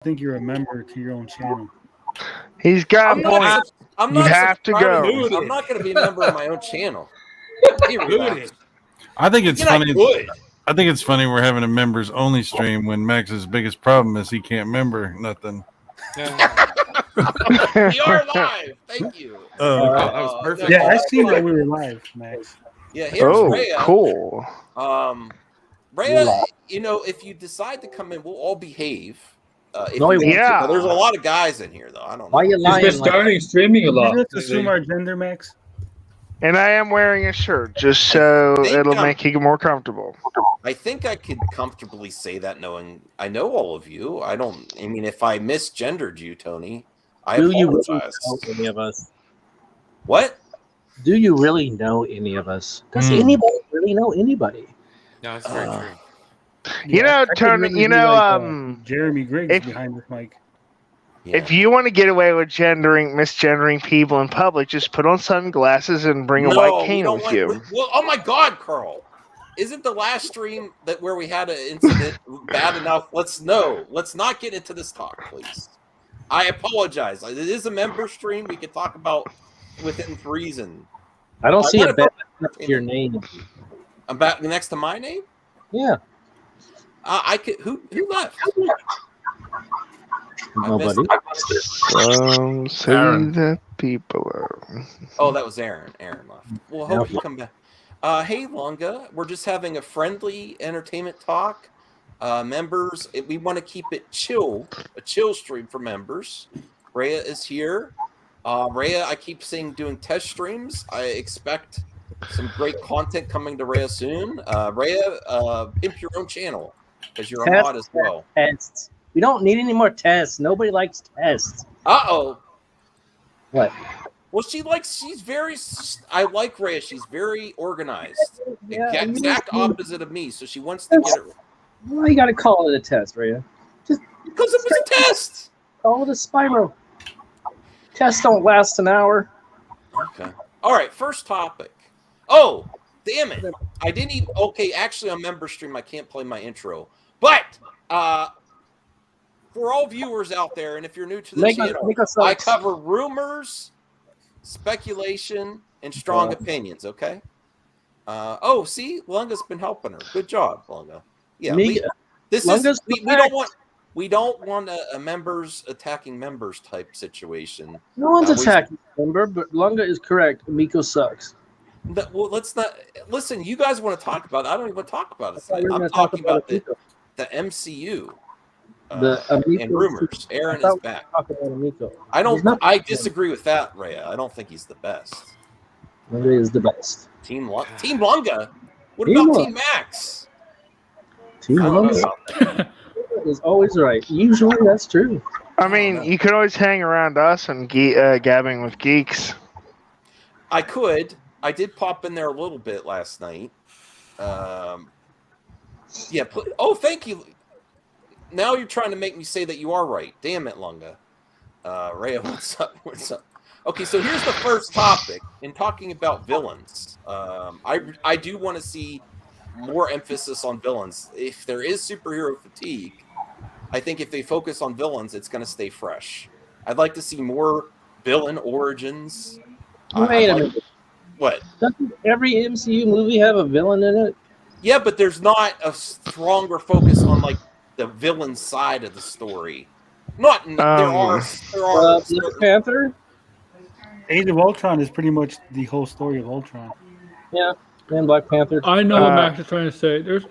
think you're a member to your own channel. He's got I'm a point. not. I'm You not have to subscribing go. I'm not going to be a member of my own channel. Hey, relax. I think it's You're not funny. good. I think it's funny we're having a members only stream when Max's biggest problem is he can't member nothing. We are live. Thank you. Oh, that was perfect. Yeah, I seen that we were live, Max. Yeah, here's Oh, Rhea. cool. Rhea, if you decide to come in, we'll all behave. If No, you want to. yeah. But there's a lot of guys in here, though. I don't know. Why you He's lying? been starting streaming a lot. You just assume our gender, Max? And I am wearing a shirt just so it'll make you more comfortable. I think I could comfortably say that, knowing I know all of you. I mean, if I misgendered you, Tony, I Do you really apologize. know any of us? What? Do you really know any of us? Does anybody really know anybody? No, it's very true. You know, I could Tony. really You be know, like, Jeremy Griggs if- behind this mic. Yeah. if you want to get away with misgendering people in public, just put on sunglasses and bring a white cane with you. Well, oh my God, Carl! Isn't the last stream where we had an incident bad enough? Let's not get into this talk, please. I apologize. It is a member stream. We can talk about within reason. I don't see what a bet about- next to your name. About next to my name? Yeah, I could. Who left? nobody. Say that people are. Oh, that was Aaron. Aaron left. Well, hope you come back. Hey, Longa. We're just having a friendly entertainment talk. Members, we want to keep it chill, a chill stream for members. Rhea is here. Rhea, I keep saying doing test streams. I expect some great content coming to Rhea soon. Rhea, pimp your own channel because you're a mod as well. Tests. We don't need any more tests. Nobody likes tests. Uh-oh. What? Well, she's very, I like Rhea. She's very organized. Yeah, Exact opposite of me. So she wants to get it. Why you gotta call it a test, Rhea? Just Because it was a test. call it a spiral. Tests don't last an hour. Okay. All right. First topic. Oh, damn it. I didn't even. Okay. Actually, on member stream, I can't play my intro. But for all viewers out there, and if you're new to the channel, I cover rumors, speculation, and strong opinions. Okay. Oh, see, Lunga's been helping her. Good job, Lunga. Yeah. We don't want a members attacking members type situation. No one's attacking member, but Lunga is correct. Miko sucks. Well, let's not listen. You guys want to talk about it? I don't even want to talk about it today. I'm talking about the MCU and rumors. Aaron is back. I disagree with that, Rhea. I don't think he's the best. Lunga is the best. Team Lunga. What about Team Max? Team Lunga is always right. Usually that's true. I mean, you could always hang around us and gabbing with geeks. I could. I did pop in there a little bit last night. Yeah. Oh, thank you. Now you're trying to make me say that you are right. Damn it, Lunga. Rhea, what's up? What's up? Okay, so here's the first topic. In talking about villains, I do want to see more emphasis on villains. If there is superhero fatigue, I think if they focus on villains, it's going to stay fresh. I'd like to see more villain origins. Wait a minute. What? Doesn't every MCU movie have a villain in it? Yeah, but there's not a stronger focus on like the villain side of the story. There are Black Panther. Age of Ultron is pretty much the whole story of Ultron. Yeah, and Black Panther. I know what Max is trying to say. There's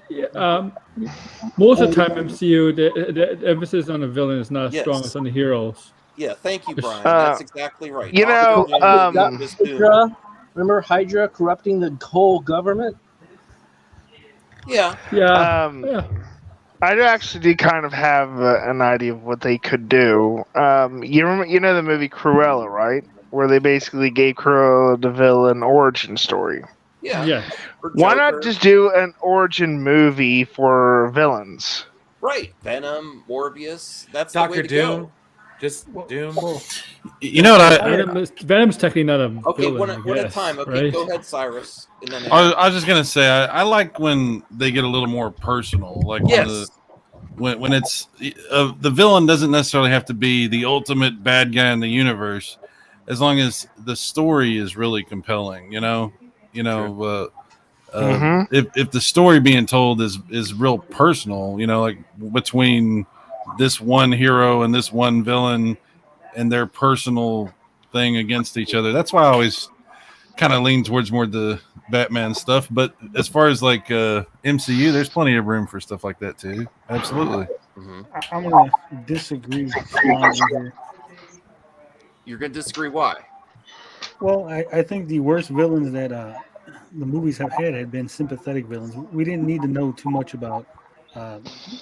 most of the time MCU the emphasis on the villain is not as strong as on the heroes. Yeah, thank you, Brian. That's exactly right. You know, Hydra, remember Hydra corrupting the whole government? Yeah. I actually do kind of have an idea of what they could do. You know the movie Cruella, right? Where they basically gave Cruella the villain origin story. Yeah. Why not just do an origin movie for villains? Right. Venom, Morbius. That's Dr. the way to Doom. go. Just Doom. You know what? Venom's technically not a Okay, villain, one at a time. Okay, right? go ahead, Cyrus. And then I was just gonna say I like when they get a little more personal, like when it's the villain doesn't necessarily have to be the ultimate bad guy in the universe, as long as the story is really compelling. If the story being told is real personal, like between this one hero and this one villain and their personal thing against each other. That's why I always kind of lean towards more the Batman stuff. But as far as like MCU, there's plenty of room for stuff like that too. Absolutely. Mm-hmm. I'm gonna disagree strongly here. You're going to disagree. Why? Well, I think the worst villains that the movies have had been sympathetic villains. We didn't need to know too much about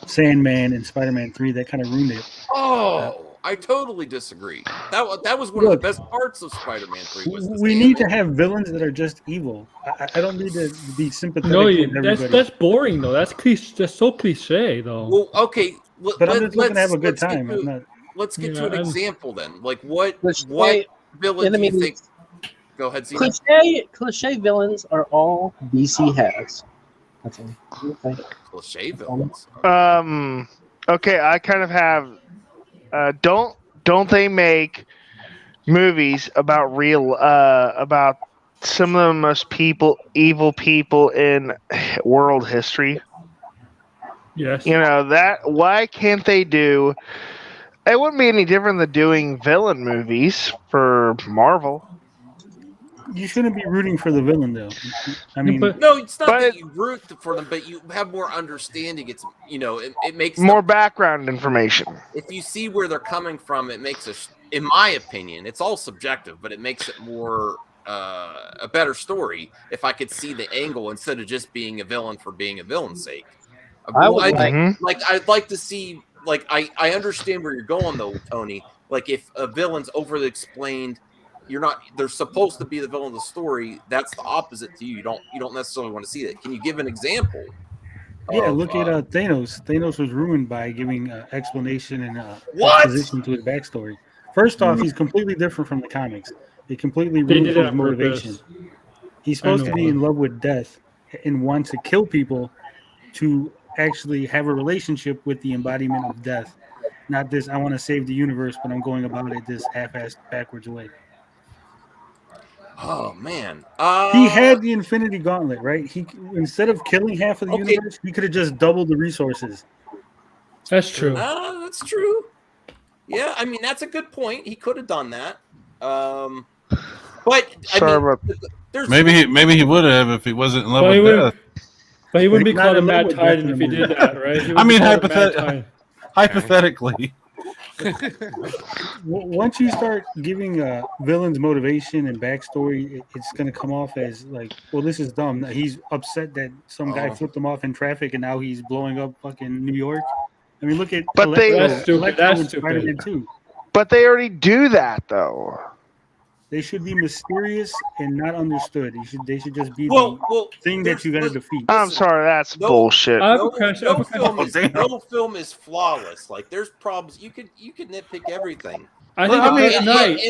Sandman and Spider-Man 3. That kind of ruined it. Oh, I totally disagree. That was one of the best parts of Spider-Man 3. We need to have villains that are just evil. I don't need to be sympathetic with everybody. That's boring though. That's so cliche though. Well, okay. But I'm just looking to have a good time. Let's get to an example then. Like what Cliche villain do you enemies- think? Go ahead, Zena. Cliche villains are all DC has. That's all. Okay. Cliche villains. Okay, I kind of have. Don't they make movies about about some of the most evil people in world history? Yes. Why can't they do? It wouldn't be any different than doing villain movies for Marvel. You shouldn't be rooting for the villain, though. I mean, No, it's not that you root for them, but you have more understanding. It's it makes more background information. If you see where they're coming from, it makes in my opinion, it's all subjective, but it makes it more a better story if I could see the angle instead of just being a villain for being a villain's sake. I'd like to see. Like I understand where you're going though, Tony. Like if a villain's overly explained. They're supposed to be the villain of the story. That's the opposite to you. You don't necessarily want to see that. Can you give an example? Yeah, look at Thanos. Thanos was ruined by giving explanation and exposition to his backstory. First off, he's completely different from the comics. They completely ruined his motivation. He's supposed to be in love with death and want to kill people to actually have a relationship with the embodiment of death. Not this, I want to save the universe, but I'm going about it this half-assed backwards way. Oh man, he had the Infinity Gauntlet, right? He instead of killing half of the universe, he could have just doubled the resources. That's true. That's true. Yeah, I mean that's a good point. He could have done that. But maybe he would have if he wasn't in love with death. But he wouldn't be called a Mad Titan if he did that, right? I mean, hypothetically. Once you start giving villains motivation and backstory, it's going to come off as like, well, this is dumb. He's upset that some guy flipped him off in traffic, and now he's blowing up fucking New York. I mean, look at that's stupid. That's stupid. Too. But they already do that, though. They should be mysterious and not understood. They should just be the thing that you got to defeat. I'm sorry, that's bullshit. No film is flawless. Like there's problems. You could nitpick everything. And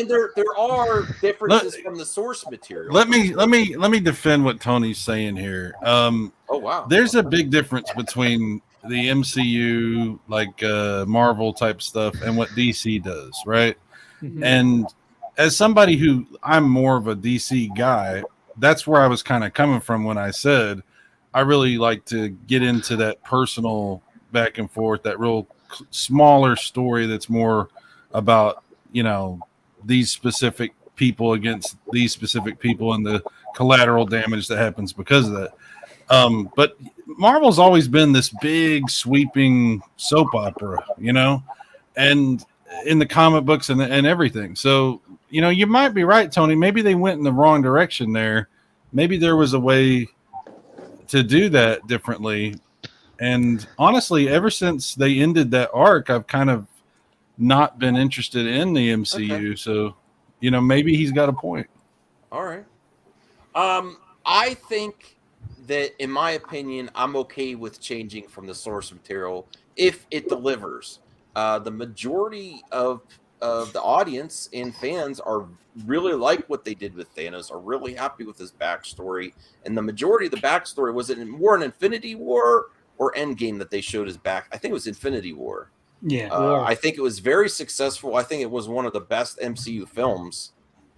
there are differences from the source material. Let me defend what Tony's saying here. Oh wow. There's a big difference between the MCU, like Marvel type stuff, and what DC does, right? Mm-hmm. And as somebody who I'm more of a DC guy, that's where I was kind of coming from when I said I really like to get into that personal back and forth, that real smaller story that's more about, these specific people against these specific people and the collateral damage that happens because of that. But Marvel's always been this big sweeping soap opera, and in the comic books and everything. So, you might be right, Tony. Maybe they went in the wrong direction there. Maybe there was a way to do that differently. And honestly, ever since they ended that arc, I've kind of not been interested in the MCU. Okay. So, maybe he's got a point. All right. I think that, in my opinion, I'm okay with changing from the source material if it delivers. The majority of the audience and fans are really like what they did with Thanos, are really happy with his backstory. And the majority of the backstory, was it more an Infinity War or Endgame that they showed us back. I think it was Infinity War. Yeah. I think it was very successful. I think it was one of the best MCU films.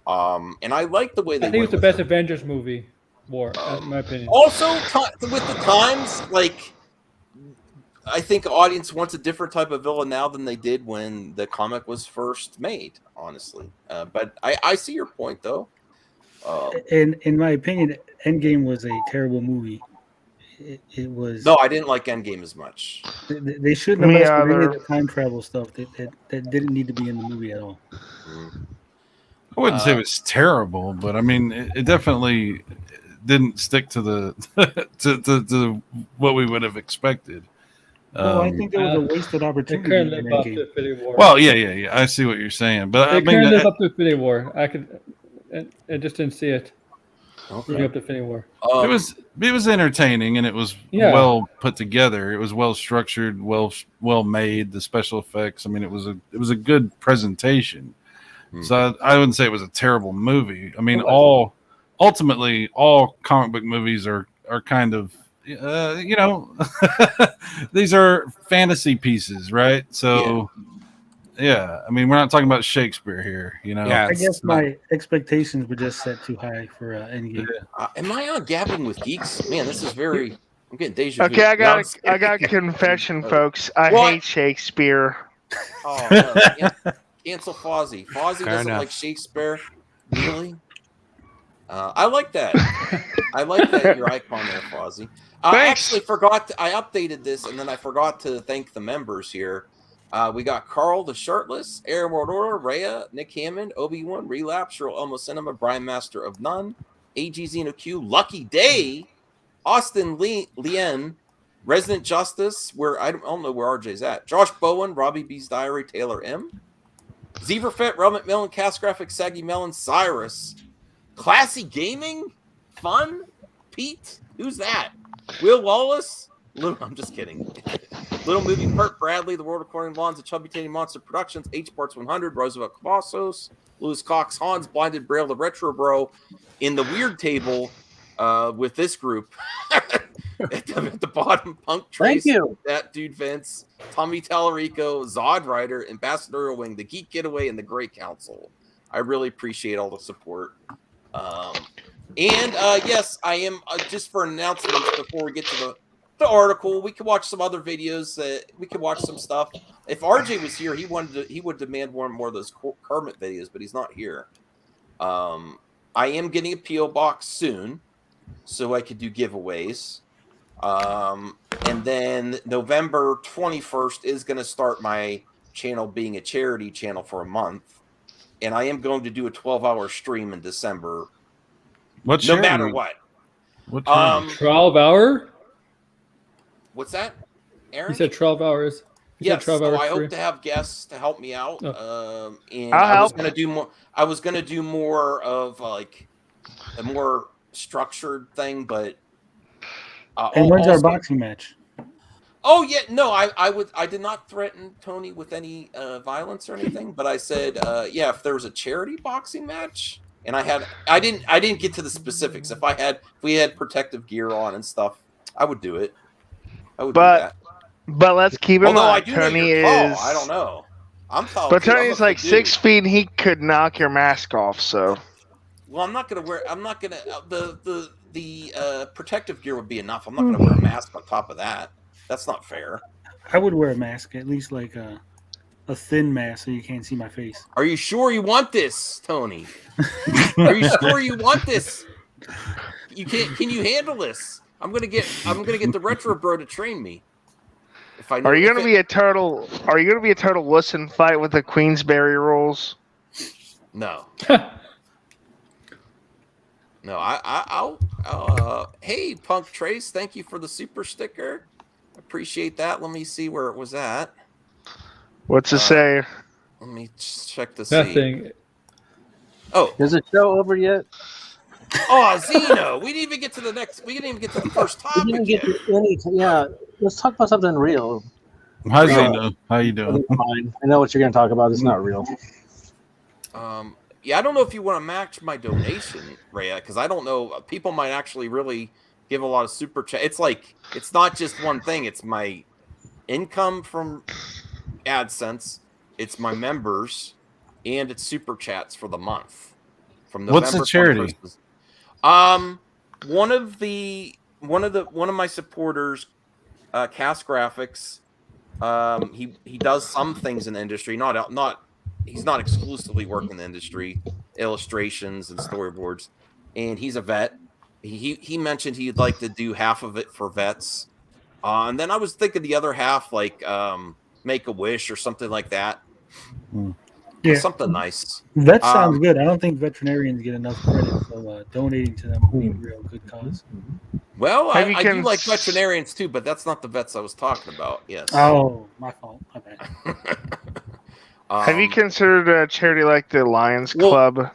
And I like the way they I think went it's the with best it. Avengers movie. War, in my opinion. Also, with the times, like, I think audience wants a different type of villain now than they did when the comic was first made, honestly. But I see your point, though. In my opinion, Endgame was a terrible movie. It was. No, I didn't like Endgame as much. They shouldn't have messed with any of the time travel stuff that didn't need to be in the movie at all. I wouldn't say it was terrible, but I mean, it definitely didn't stick to the to what we would have expected. Well, I think there was a wasted opportunity. It couldn't live up to Infinity War. Well, yeah. I see what you're saying, but I mean, couldn't live up to Infinity War. I just didn't see it. Okay. Up to Infinity War. It was entertaining and it was well put together. It was well structured, well made. The special effects. I mean, it was a good presentation. So I wouldn't say it was a terrible movie. I mean, ultimately all comic book movies are kind of these are fantasy pieces, right? So yeah, I mean, we're not talking about Shakespeare here, Yeah, I guess my expectations were just set too high for Endgame. Am I on Gabbing with Geeks? Man, this is very. I'm getting deja vu. Okay, I got a confession, folks. I hate Shakespeare. Oh no! Cancel Fozzie. Fozzie doesn't like Shakespeare. Really? I like that. I like that your icon there, Fozzie. I actually forgot. I updated this, and then I forgot to thank the members here. We got Carl the Shirtless, Aaron Mordor, Rhea, Nick Hammond, Obi-Wan, Relapse, Cheryl Elmo Cinema, Brian Master of None, AG Xeno Q, Lucky Day, Austin Lien, Resident Justice, where I don't know where RJ's at, Josh Bowen, Robbie B's Diary, Taylor M, Zebrafet, Relmit Melon, Cast Graphics, Saggy Melon, Cyrus, Classy Gaming, Fun, Pete, who's that? Will Wallace? I'm just kidding. Little Movie, Burt Bradley, The World According to Blondes, The Chubby Titty Monster Productions, H Parts 100, Roosevelt Cavassos, Louis Cox, Hans, Blinded Braille, The Retro Bro, in the weird table with this group. at the bottom, Punk Trace, That Dude Vince, Tommy Tallarico, Zod Rider, Ambassadorial Wing, The Geek Getaway, and The Great Council. I really appreciate all the support. Yes, I am, just for announcements before we get to the article, we could watch some other videos. We could watch some stuff. If RJ was here, he would demand more of those Kermit videos, but he's not here. I am getting a PO box soon, so I could do giveaways. And then November 21st is going to start my channel being a charity channel for a month, and I am going to do a 12-hour stream in December. No matter what. 12-hour? What's that, Aaron? You said 12 hours. Yes, so I hope to have guests to help me out. And I was going to do more of like a more structured thing, but and when's our boxing match? Oh yeah, no, I did not threaten Tony with any violence or anything, but I said if there was a charity boxing match, and I didn't get to the specifics. If we had protective gear on and stuff, I would do it. I would do that. But let's keep in mind, Tony is. I don't know. I'm tall. But Tony's like 6 feet, and he could knock your mask off. So. Well, I'm not gonna wear. I'm not gonna. The protective gear would be enough. I'm not gonna wear a mask on top of that. That's not fair. I would wear a mask, at least like a thin mask, so you can't see my face. Are you sure you want this, Tony? Are you sure you want this? You can't. Can you handle this? I'm gonna get the Retro Bro to train me. If I know, are you gonna be a total wuss and fight with the Queensberry rules? No. No. I'll. Hey, Punk Trace, thank you for the super sticker. Appreciate that. Let me see where it was at. What's it say? Let me check to see. Nothing. Oh, is the show over yet? Oh, Zeno! We didn't even get to the next. We didn't even get to the first topic. We didn't get to any. Yeah, let's talk about something real. Hi, Zeno. How you doing? Fine. I know what you're going to talk about. It's not real. Yeah, I don't know if you want to match my donation, Rhea, because I don't know. People might actually really give a lot of super chat. It's like it's not just one thing. It's my income from AdSense. It's my members, and it's super chats for the month. From November What's the charity? 21st. One of my supporters, Cast Graphics. He does some things in the industry. He's not exclusively working in the industry. Illustrations and storyboards, and he's a vet. He mentioned he'd like to do half of it for vets, and then I was thinking the other half, like Make a Wish or something like that. Yeah, something nice. Vets sounds good. I don't think veterinarians get enough credit, so donating to them would be a real good cause. Well, I do like veterinarians too, but that's not the vets I was talking about. Yes. Oh, my fault. My bad. Have you considered a charity like the Lions Club?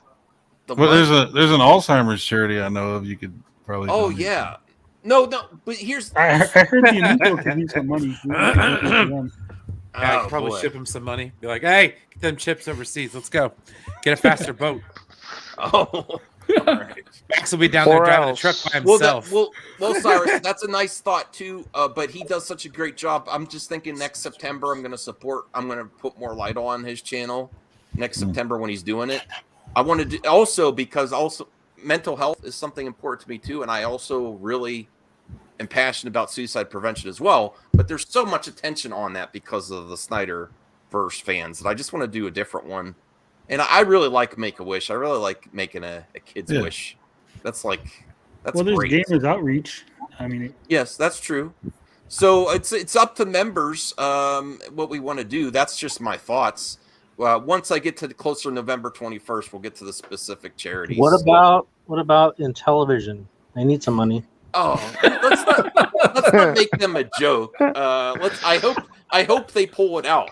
Well, there's an Alzheimer's charity I know of. You could probably. Oh yeah. No, but here's. I heard the Amico could use some money. I could probably ship him some money. Be like, hey, get them chips overseas. Let's go. Get a faster boat. Oh. Right. Max will be down there driving a truck by himself. Well, Cyrus, that's a nice thought too. But he does such a great job. I'm just thinking next September, I'm going to put more light on his channel next September when he's doing it. I wanted to also because mental health is something important to me too, and I also really am passionate about suicide prevention as well. But there's so much attention on that because of the Snyderverse fans that I just want to do a different one. And I really like Make a Wish. I really like making a kid's wish. That's well, there's great. Gamers Outreach. I mean, yes, that's true. So it's up to members what we want to do. That's just my thoughts. Once I get to closer to November 21st, we'll get to the specific charities. What about in television? They need some money. Oh, let's not make them a joke. I hope they pull it out.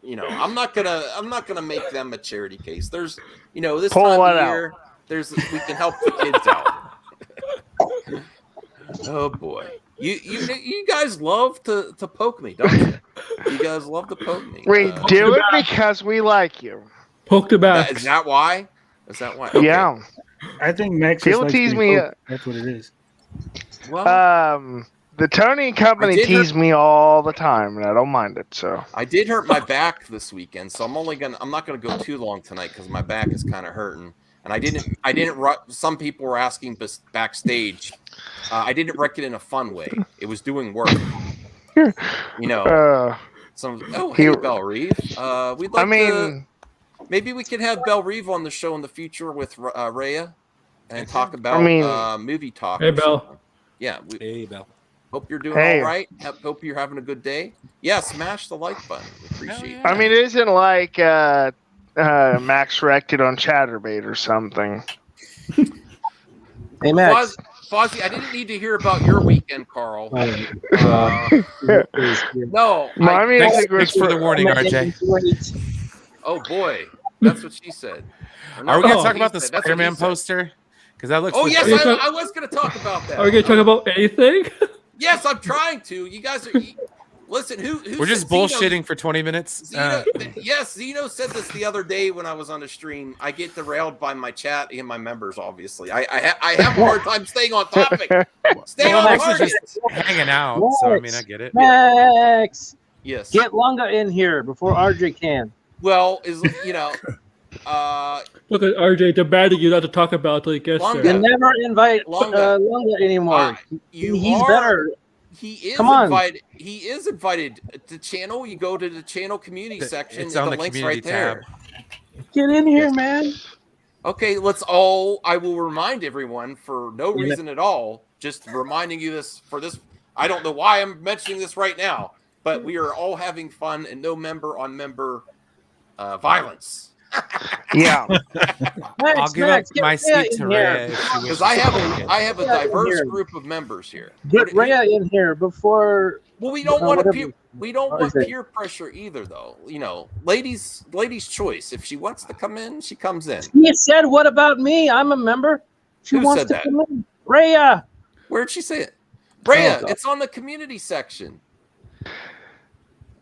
I'm not gonna make them a charity case. There's, this pull time of year, we can help the kids out. Oh boy, you guys love to poke me, don't you? You guys love to poke me. We do it because we like you. Poke the back. Is that why? Okay. Yeah. I think Max He'll tease me. That's what it is. Well, the Tony Company tease me all the time, and I don't mind it. So I did hurt my back this weekend, so I'm not gonna go too long tonight because my back is kind of hurting. And I didn't. Some people were asking backstage. I didn't wreck it in a fun way. It was doing work. Hey, Belle Reeve. We'd like maybe we could have Belle Reeve on the show in the future with Rhea and talk about movie talk. Hey, Belle. Yeah. Hey, Belle. Hope you're doing all right. Hope you're having a good day. Yeah, smash the like button. We appreciate it. I mean, it isn't like Max wrecked it on Chatterbait or something. Hey, Max. Fozzie, I didn't need to hear about your weekend, Carl. No, I mean, thanks for the warning, RJ. Oh boy, that's what she said. Are we going to talk about the Spider-Man poster? Because that looks. Oh yes, I was going to talk about that. Are we going to talk about anything? Yes, I'm trying to. You guys are. Listen, who we're just bullshitting for 20 minutes. Yes, Zeno said this the other day when I was on the stream. I get derailed by my chat and my members. Obviously, I have a hard time staying on topic. Stay on target. Just hanging out. Max, so I mean, I get it. Max, yes, get Lunga in here before RJ can. Well, Look at RJ demanding you not to talk about till he gets there. You never invite Lunga anymore. He's better. He is invited. He is invited to channel. You go to the channel community section. It's on the link's community right there. Get in here, man. Okay, I will remind everyone for no reason at all. Just reminding you this for this. I don't know why I'm mentioning this right now, but we are all having fun and no member on member violence. Yeah. I'll give up my seat to Rhea because I have a diverse group of members here. Get Rhea in here before. Well, we don't want peer pressure either, though. Ladies' choice. If she wants to come in, she comes in. He said, "What about me? I'm a member." She wants to come in. Rhea. Where'd she say it? Rhea, it's on the community section.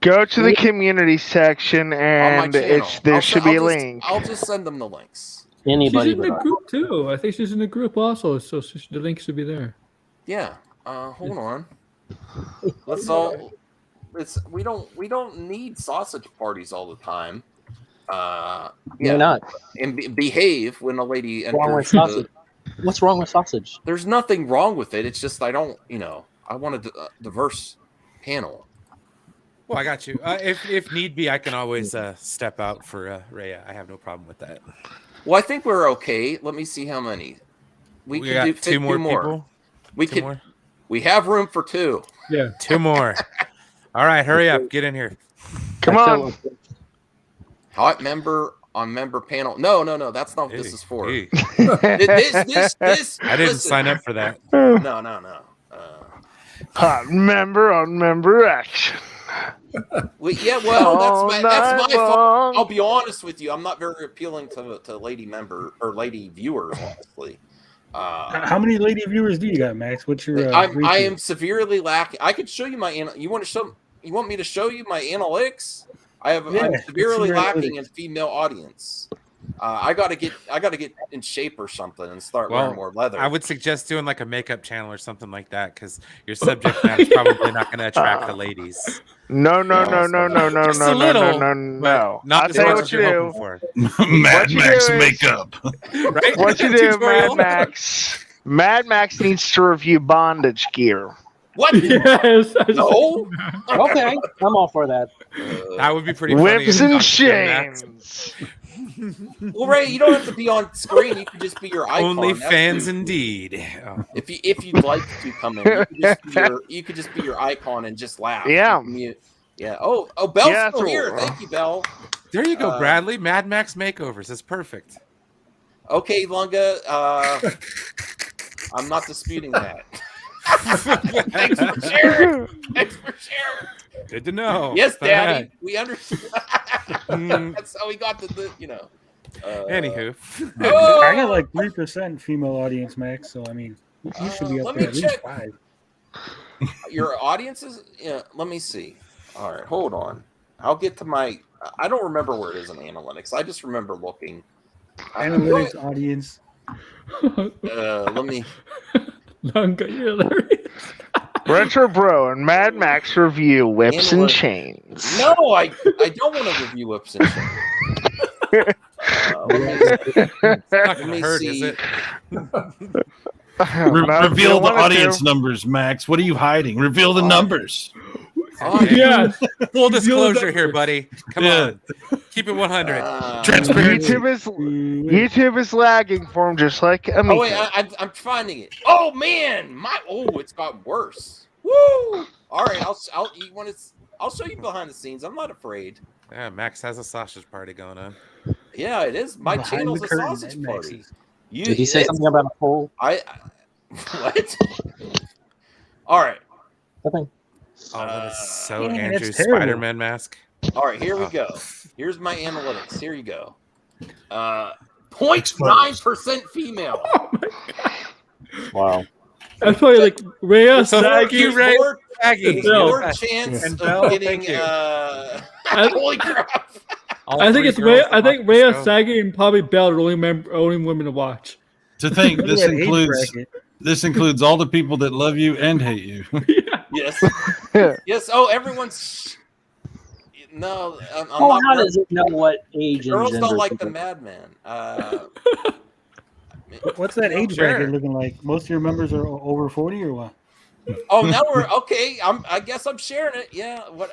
Go to the community section, and there should be a link. I'll just send them the links. Anybody? She's in the group too. I think she's in the group also, so the link should be there. Yeah, Hold on. Let's all. We don't need sausage parties all the time. Why Yeah, not? and behave when a lady Wrong with enters. sausage. What's wrong with sausage? There's nothing wrong with it. It's just I don't. I want a diverse panel. Well, I got you. If need be, I can always step out for Rhea. I have no problem with that. Well, I think we're okay. Let me see how many. We can got do two more people. We have room for 2. Yeah, 2 more. All right, hurry up. Get in here. Come on. Hot member on member panel. No. That's not what this is for. Hey. This. I didn't sign up for that. No. Hot member on member action. That's my fault. I'll be honest with you. I'm not very appealing to lady member or lady viewers, honestly. How many lady viewers do you got, Max? What's your? I am severely lacking. I could show you my. You want me to show you my analytics? I'm severely lacking in female audience. I gotta get in shape or something and start wearing more leather. I would suggest doing like a makeup channel or something like that because your subject matter is probably not going to attract the ladies. No. Not I'll tell you what you do. Mad Max makeup. Right? What you do, Mad Max? Mad Max needs to review bondage gear. What? Yes. No. Okay, I'm all for that. That would be pretty funny. Whips and chains. Well, Ray, you don't have to be on screen. You can just be your icon. Only That's fans pretty indeed. cool. If you'd like to come in, you could just be your icon and just laugh. Yeah. Yeah. Oh, Belle's Yeah, still cool. here. Thank you, Belle. There you go, Bradley. Mad Max makeovers. That's perfect. Okay, Lunga. I'm not disputing that. Thanks for sharing. Good to know. Yes, All Daddy. right. We understand. That's how we got to the. Anywho. I got like 3% female audience, Max. So I mean, you should be up let there me at least check. 5. Your audiences. Yeah. Let me see. All right, hold on. I'll get to my. I don't remember where it is in analytics. I just remember looking. Analytics audience. Let me. Lunga, you're hilarious. Retro Bro and Mad Max review Whips and Chains. No, I don't want to review Whips and Chains. Let me Hurt, see. is it? Reveal the audience numbers, Max. What are you hiding? Reveal the numbers. Yeah. Full disclosure here, buddy. Come on. Keep it 100. Transparency. YouTube is lagging for him just like Amico. Oh wait, I'm finding it. Oh man, it's got worse. Woo! All right, I'll show you behind the scenes. I'm not afraid. Yeah, Max has a sausage party going on. Yeah, it is. My Behind channel's the a curtain sausage at party. Max's. Did he say something about a poll? What? All right. Nothing. Oh, that is so man, Andrew's that's terrible. Spider-Man mask. All right, here we go. Here's my analytics. Here you go. 0.9% female. Oh my god. Wow. That's probably like Rhea, Saggy, Your chance And of Belle, getting thank you. holy crap. I think it's Rhea. I think Rhea, Saggy, and probably Belle are the only women to watch. To think Look at that age bracket. this includes all the people that love you and hate you. Yes. Yes. Oh, everyone's. No, I'm Well, not. how does it know what age and Girls gender? don't like the madman. What's that age Sure. bracket looking like? Most of your members are over 40 or what? Oh, now we're okay. I guess I'm sharing it. Yeah. What?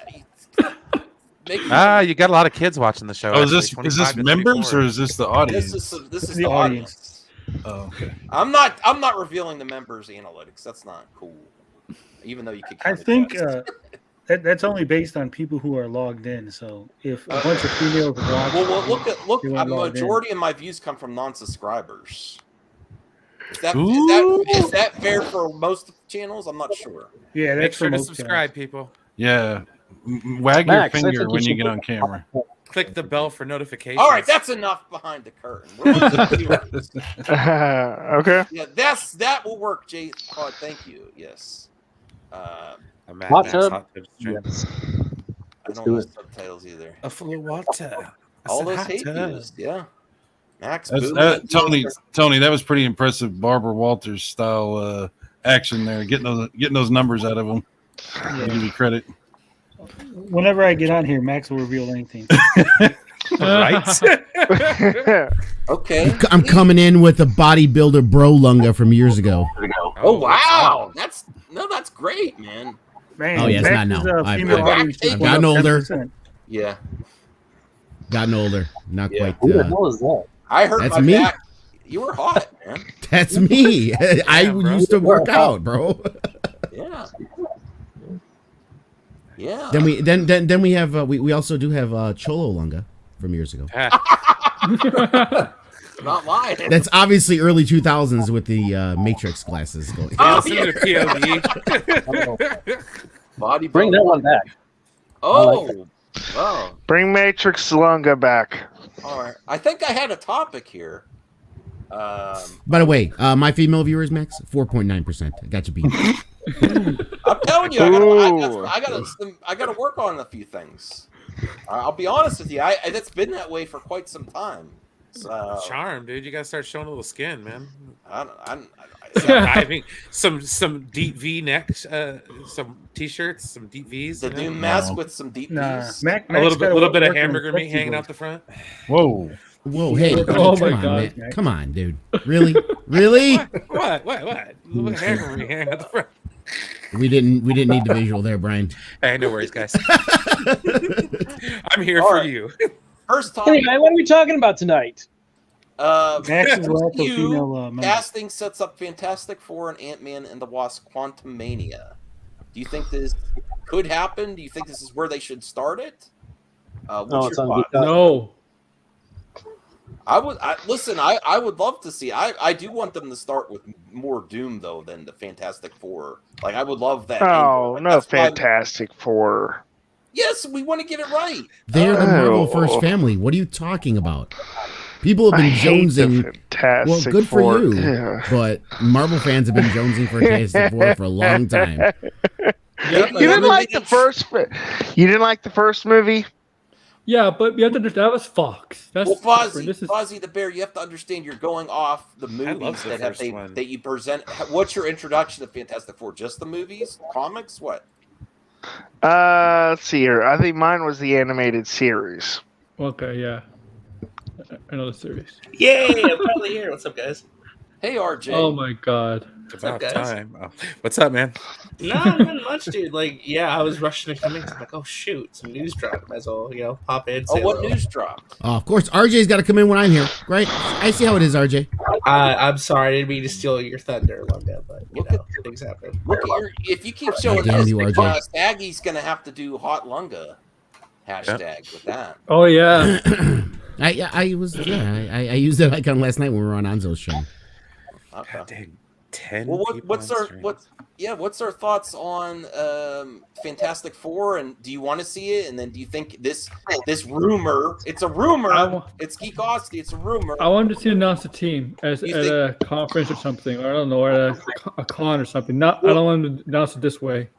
You got a lot of kids watching the show. Oh, actually, is this 25 to members 34. or is this the audience? This is The the audience. Oh, okay. I'm not revealing the members' analytics. That's not cool. Even though you could. I think that's only based on people who are logged in. So if a bunch of females watch, Well, look. they A weren't logged in. majority of my views come from non-subscribers. Is that fair for most channels? I'm not sure. Yeah, Make that's sure for to most subscribe, people. Yeah. Wag Max, I your finger think you when you should get put- on camera. Click the bell for notifications. All right, that's enough behind the curtain. We're losing viewers. Okay. Yeah, that will work, Jay. Oh, thank you. Yes. A Mad Hot Max tub? hot tub stream. Yes. I don't do know it. subtitles either. A full of water. All those hate views. Yeah. Max. That's, Boom. Tony, that was pretty impressive. Barbara Walters style action there, getting those numbers out of them. Yeah. Give you credit. Whenever I get on here, Max will reveal anything. Right? Okay. I'm coming in with a bodybuilder bro lunga from years ago. Oh wow, that's great, man. Man, Oh, yeah, it's Max not is, now. female audience I've just gotten went up older. 10%. Yeah, Gotten older. Not Yeah. quite. Who the hell is that? I heard That's my me. back. You were hot, man. That's me. I bro. used to work out, bro. Yeah. Yeah. Then we have we also do have Cholo lunga from years ago. Not mine. That's obviously early 2000s with the Matrix glasses going. Listen to POV. Body Bring that one back. Oh. Oh. Bring Matrix Lunga back. All right. I think I had a topic here. By the way, my female viewers, Max, 4.9%. I got you beat. I'm telling you, I gotta work on a few things. I'll be honest with you. It's been that way for quite some time. So, Charm, dude. You gotta start showing a little skin, man. I Some deep V necks, some t-shirts, some deep V's. the new mask with some deep V's. Max a little gotta bit of work on hamburger meat sexy hanging voice. out the front. Whoa. Whoa, hey, Oh come my on, God. man. Come on, dude. Really? Really? What? A little bit of hamburger meat hanging out the front. We didn't need the visual there, Brian. Hey, no worries, guys. I'm here All for right. you. First topic. Anyway, what are we talking about tonight? Max is also MCU female member. casting sets up Fantastic Four and Ant-Man and the Wasp Quantumania. Do you think this could happen? Do you think this is where they should start it? What's it's your on thought? Geek No. I would love to see. I do want them to start with more Doom though than the Fantastic Four. Like I would love that. Oh, angle. no That's why- Fantastic Four. Yes, we want to get it right. They're the Marvel Oh. first family. What are you talking about? People have I been hate the jonesing. Fantastic Well, good for Four. you. Yeah. But Marvel fans have been jonesing for Fantastic Four for a long time. Yeah, You didn't like the first. You didn't like the first movie. Yeah, but you have to understand that was Fox. That's Well, different. This is Fozzie the Bear, you have to understand you're going off the movies love the that have first one. that you present. What's your introduction to Fantastic Four? Just the movies, comics, what? Let's see here. I think mine was the animated series. okay. Yeah, another series. Yay, I'm finally here. What's up, guys? Hey, RJ. Oh my God. It's up, about guys? time. Oh. What's up, man? Not much, dude. Like, yeah, I was rushing to come in. I'm like, oh shoot, some news dropped. Might as well, pop in. Oh, say what hello. news dropped? Of course, RJ's got to come in when I'm here, right? I see how it is, RJ. I'm sorry, I didn't mean to steal your thunder, Lunga, but Look at- things happen. Look at if you keep showing damn us, you, RJ. Staggy's gonna have to do hot lunga hashtag with that. Oh yeah. I used that icon last night when we were on Anzo's show. Okay. Dang, 10 Well, people what's on our stream. what's our thoughts on Fantastic Four? And do you want to see it? And then do you think this rumor? It's a rumor. It's Geekosity. It's a rumor. I wanted to see announce the team at You a conference or something, or I don't know, or at a con or something. I don't want to announce it this way.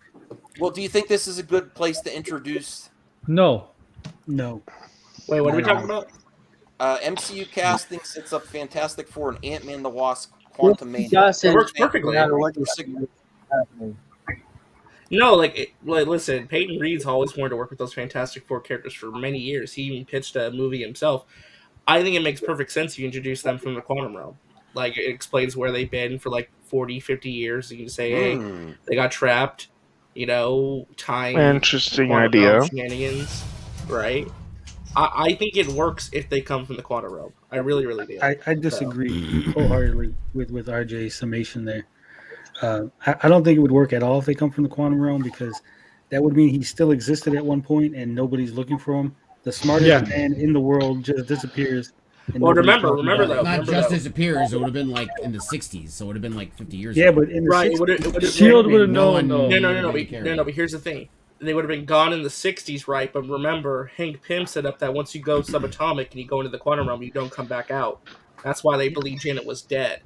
Well, do you think this is a good place to introduce No. No. Wait, what are we talking about? MCU casting sets up Fantastic Four and Ant-Man the Wasp Quantumania? It works perfectly. No, like listen, Peyton Reed's always wanted to work with those Fantastic Four characters for many years. He even pitched a movie himself. I think it makes perfect sense if you introduce them from the quantum realm. Like, it explains where they've been for like 40, 50 years. You can say, hey, they got trapped, time. Interesting quantum idea. realm shenanigans, right? I think it works if they come from the quantum realm. I really, really do. I disagree wholeheartedly with RJ's summation there. I don't think it would work at all if they come from the quantum realm, because that would mean he still existed at one point and nobody's looking for him. The smartest man in the world just disappears. Well, remember though. Not just disappears. It would have been like in the 60s, so it would have been like 50 years Yeah, ago. but in the Right, 60s, Shield would have known. No. No, but here's the thing. They would have been gone in the 60s, right? But remember, Hank Pym set up that once you go subatomic and you go into the quantum realm, you don't come back out. That's why they believe Janet was dead.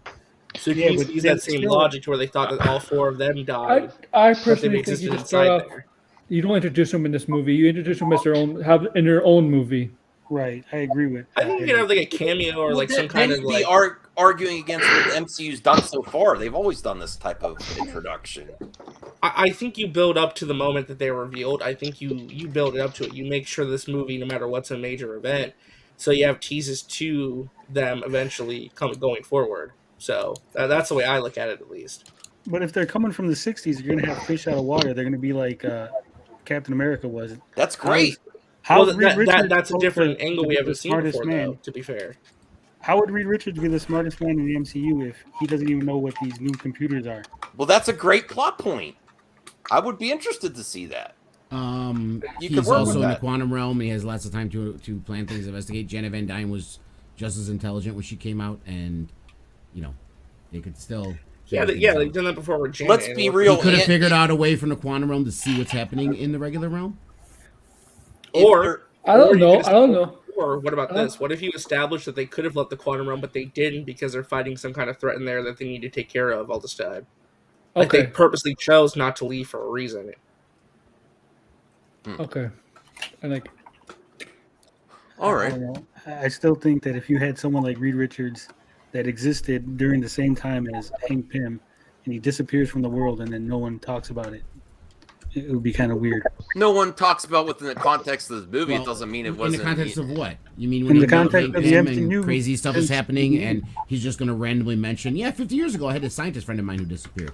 So you can use that same logic to where they thought that all four of them died. I but they personally think existed you just start inside off. there. You don't introduce them in this movie. You introduce them as in their own movie. right? I agree with. I think you could have like a cameo or like some kind of like. arguing against what the MCU's done so far. They've always done this type of introduction. I think you build up to the moment that they're revealed. I think you build it up to it. You make sure this movie, no matter what's a major event, so you have teases to them eventually going forward. So that's the way I look at it, at least. But if they're coming from the 60s, you're going to have fish out of water. They're going to be like Captain America was. That's great. That's a different angle we haven't seen before, though, to be fair. How would Reed Richards be the smartest man in the MCU if he doesn't even know what these new computers are? Well, that's a great plot point. I would be interested to see that. He's also in the quantum realm. He has lots of time to plan things, investigate. Janet Van Dyne was just as intelligent when she came out, and they could still. They've done that before with Janet. Let's be real. He could have figured out a way from the quantum realm to see what's happening in the regular realm. Or I don't know. Or what about this? What if you established that they could have left the quantum realm, but they didn't because they're fighting some kind of threat in there that they need to take care of all this time? Like they purposely chose not to leave for a reason. Okay. All right. I still think that if you had someone like Reed Richards that existed during the same time as Hank Pym, and he disappears from the world, and then no one talks about it, it would be kind of weird. No one talks about within the context of this movie. It doesn't mean it wasn't. In the context of what? You mean when in the context of the MCU, and crazy stuff is happening, and he's just going to randomly mention, 50 years ago I had a scientist friend of mine who disappeared.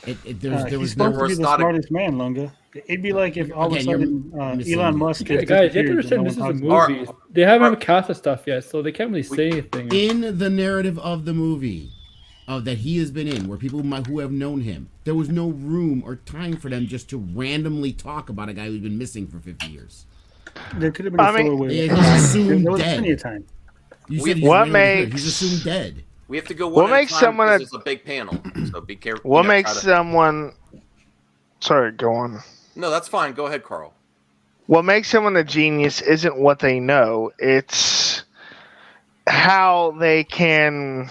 There was supposed to be the smartest man, Lunga. It'd be like if all of a sudden Elon Musk. Guys, you have to understand this is a movie. They haven't even cast the stuff yet, so they can't really say anything. In the narrative of the movie that he has been in, where people who have known him, there was no room or time for them just to randomly talk about a guy who's been missing for 50 years. There could have been a filler with it. He's assumed there was dead. plenty of time. You said he's assumed dead. We have to go one at a time because it's a big panel, so be careful. What makes someone... Sorry, go on. No, that's fine. Go ahead, Carl. What makes someone a genius isn't what they know. It's how they can...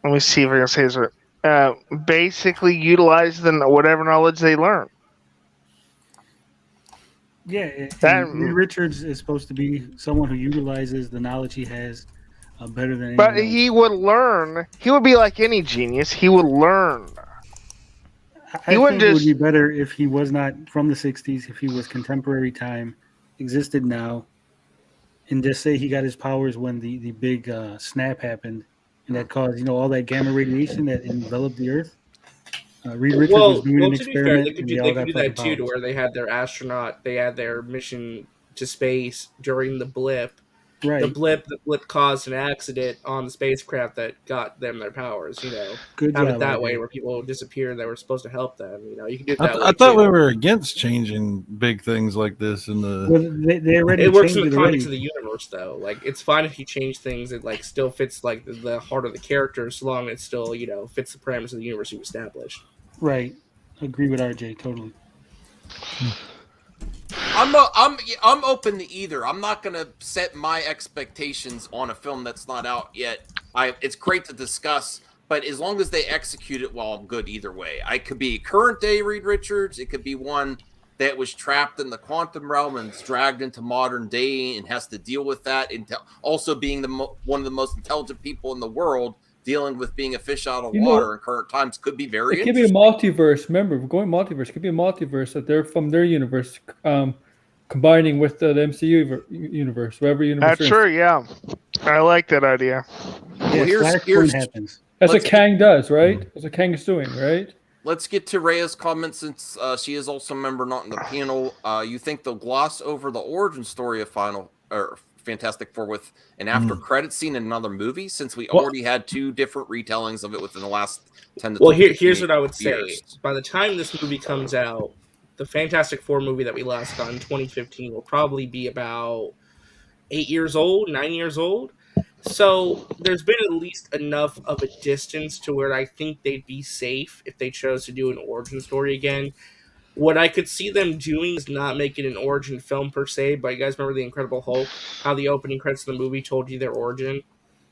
Let me see if I can say this right. Basically utilize whatever knowledge they learn. Yeah, Reed Richards is supposed to be someone who utilizes the knowledge he has better than anyone else. He would learn. He would be like any genius. He would learn. I think it would be better if he was not from the 60s, if he was contemporary time, existed now, and just say he got his powers when the big snap happened, and that caused all that gamma radiation that enveloped the Earth. Reed Richards was doing an experiment. They could do that too, to where they had their astronaut, they had their mission to space during the blip. Right. The blip caused an accident on the spacecraft that got them their powers. Good have job, it that way where people disappeared that were supposed to help them. You can do it that way. I thought we were against changing big things like this in the. Well, they already it works in the changed context of the universe, though. Like it's fine if you change things. It still fits like the heart of the character, so long as it still fits the parameters of the universe you established. Right. Agree with RJ totally. I'm open to either. I'm not gonna set my expectations on a film that's not out yet. It's great to discuss, but as long as they execute it well, I'm good either way. I could be current day Reed Richards. It could be one that was trapped in the quantum realm and is dragged into modern day and has to deal with that. And also being one of the most intelligent people in the world, dealing with being a fish out of water in current times could be very interesting. It could be a multiverse. Remember, we're going multiverse. It could be a multiverse that they're from their universe combining with the MCU universe, whatever universe. That's true, yeah. I like that idea. Well, here's happens. That's what Kang does, right? That's what Kang is doing, right? Let's get to Rhea's comment since she is also a member not in the panel. You think they'll gloss over the origin story of Fantastic Four with an after credit scene in another movie, since we already had two different retellings of it within the last 10 to 12 years. Here's what I would say. By the time this movie comes out, the Fantastic Four movie that we last got in 2015 will probably be about 9 years old. So there's been at least enough of a distance to where I think they'd be safe if they chose to do an origin story again. What I could see them doing is not making an origin film per se, but you guys remember The Incredible Hulk? How the opening credits of the movie told you their origin?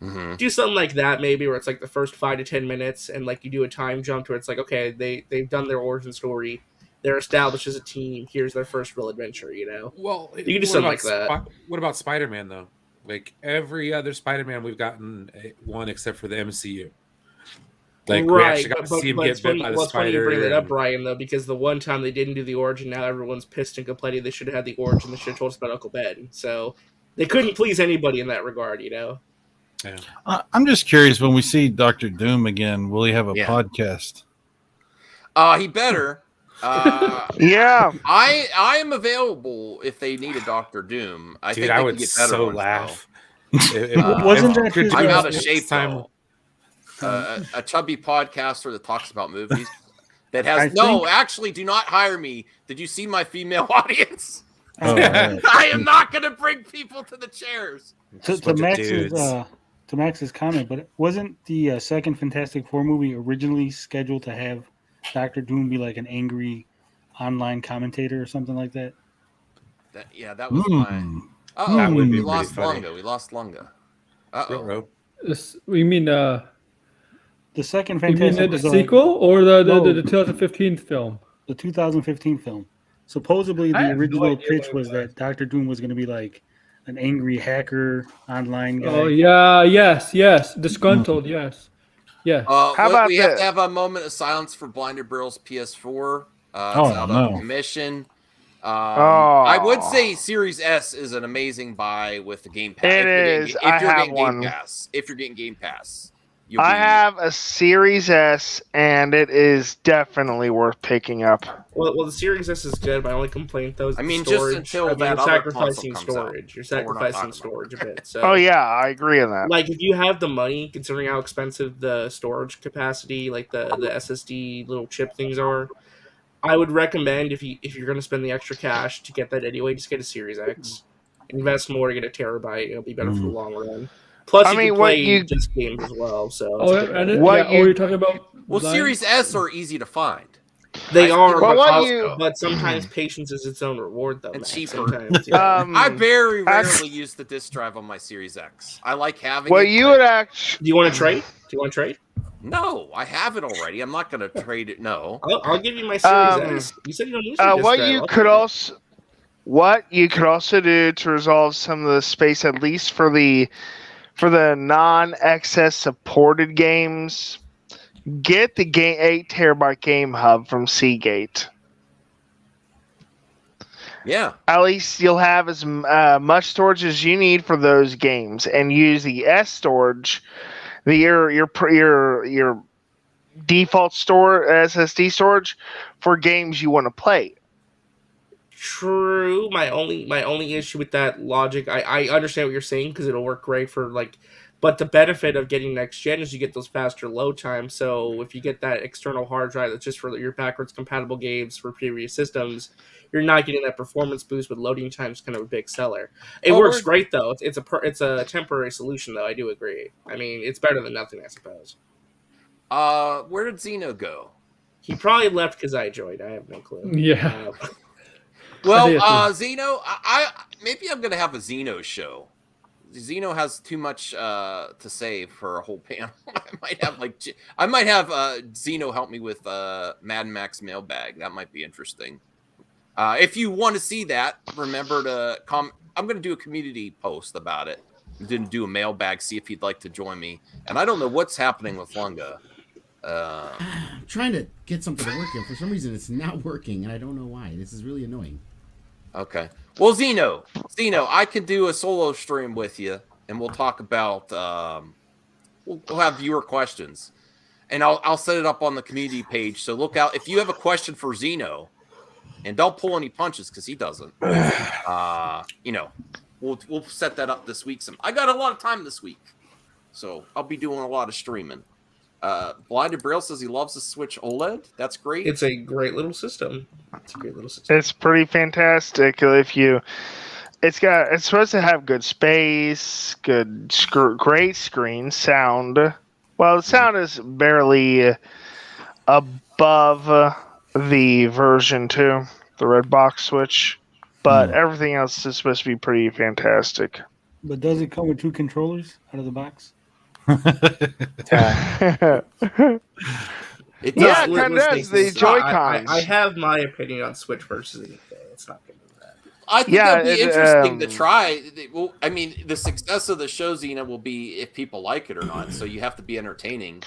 Mm-hmm. Do something like that maybe, where it's like the first 5 to 10 minutes, and like you do a time jump to where it's like, okay, they've done their origin story. They're established as a team. Here's their first real adventure, Well, you can do something like that. What about Spider-Man, though? Like every other Spider-Man, we've gotten one except for the MCU. Like we Right, actually got to see him but get it's bit funny. by the Well, it's funny you spider. bring that up, and- Ryan, though, because the one time they didn't do the origin, now everyone's pissed and complaining they should have had the origin. They should have told us about Uncle Ben. So they couldn't please anybody in that regard, you know. Yeah. I'm just curious, when we see Doctor Doom again, will he have a Yeah. podcast? He better. Yeah. I am available if they need a Doctor Doom. I Dude, think I they would can get better so ones, laugh. Wasn't that Could his- I'm you out of next shape time? though. A chubby podcaster that talks about movies that I has actually do not hire me. Did you see my female audience? Oh, right. I am not going to bring people to the chairs. To Max's comment, but wasn't the second Fantastic Four movie originally scheduled to have Doctor Doom be like an angry online commentator or something like that? That was my. That would be We lost pretty funny. Lunga. We lost Lunga. Uh-oh. You mean The second you mean Fantastic the was, sequel or the no. 2015 film? the 2015 film. Supposedly, I the have no original idea pitch what it was that Doctor Doom was going to be like an angry hacker online guy. Oh yeah, yes, disgruntled, yes. How about we have this? to have a moment of silence for Blinded Bill's PS4. It's Oh, out no. of commission. Oh. I would say Series S is an amazing buy with the Game Pass. It is. I have one. If you're getting Game Pass, I have a Series S, and it is definitely worth picking up. Well, the Series S is good. My only complaint, though, is I the mean, just storage. until I mean, that you're other sacrificing console comes out. storage. You're But we're not sacrificing talking about storage a bit. So. Oh yeah, I agree on that. Like, if you have the money, considering how expensive the storage capacity, like the SSD little chip things are, I would recommend if you're going to spend the extra cash to get that anyway, just get a Series X. Invest more to get a terabyte. It'll be better for the long run. Plus, I you mean, can what play you- disc games as well. So Oh, it's a good and bet. What you're talking about? Well, Blind? Series S are easy to find. They are, Well, but, what also- you- but sometimes patience is its own reward, though. And Max. cheaper. Sometimes, yeah. I very I- rarely use the disk drive on my Series X. I like having Well, it. you but- would actually. Do you want to trade? No, I have it already. I'm not going to trade it. No. I'll give you my Series Um, S. You said you don't use your disc What drive. you I'll could take it. also do to resolve some of the space, at least for the non-XS supported games, get the 8 terabyte game hub from Seagate. Yeah. At least you'll have as much storage as you need for those games, and use the S storage, your default store SSD storage for games you want to play. True. My only issue with that logic, I understand what you're saying because it'll work great for but the benefit of getting next gen is you get those faster load times. So if you get that external hard drive that's just for your backwards compatible games for previous systems, you're not getting that performance boost. With loading times, kind of a big seller. It works great though. It's a temporary solution though. I do agree. I mean, it's better than nothing, I suppose. Where did Zeno go? He probably left because I joined. I have no clue. Yeah. Well, Zeno, I maybe I'm gonna have a Zeno show. Zeno has too much to say for a whole panel. I might have Zeno help me with Mad Max mailbag. That might be interesting. If you want to see that, remember to come. I'm going to do a community post about it. I'm going to do a mailbag, see if you'd like to join me. And I don't know what's happening with Lunga. I'm trying to get something to work here. For some reason, it's not working, and I don't know why. This is really annoying. Okay. Well, Zeno, I could do a solo stream with you, and we'll talk about. We'll have viewer questions, and I'll set it up on the community page. So look out if you have a question for Zeno, and don't pull any punches because he doesn't. We'll set that up this week. I got a lot of time this week, so I'll be doing a lot of streaming. Blinded Braille says he loves the Switch OLED. That's great. It's a great little system. It's pretty fantastic. It's supposed to have good space, great screen, sound. Well, the sound is barely above the version 2, the red box Switch, but everything else is supposed to be pretty fantastic. But does it come with 2 controllers out of the box? It yeah, it kind of does. The Joy-Cons. I have my opinion on Switch versus anything. It's not going to do that. I think that'd be interesting to try. Well, I mean, the success of the show, Xena, will be if people like it or not. So you have to be entertaining.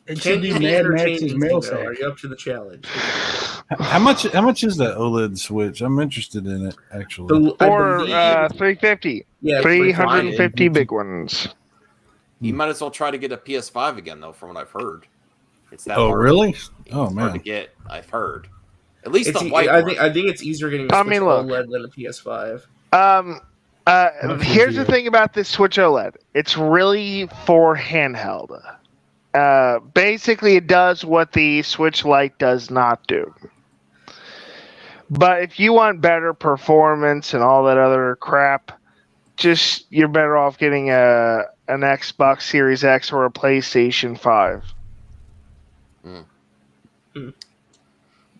It should be Mad Max's mail sack. Are you up to the challenge? How much is that OLED Switch? I'm interested in it actually. For 350. Yeah, 350 big ones. You might as well try to get a PS5 again, though, from what I've heard. It's that hard. Really? Oh man, hard to get. I've heard. At least it's the white. I think it's easier getting a Switch OLED than a PS5. Here's the thing about this Switch OLED. It's really for handheld. Basically, it does what the Switch Lite does not do. But if you want better performance and all that other crap, you're better off getting an Xbox Series X or a PlayStation 5.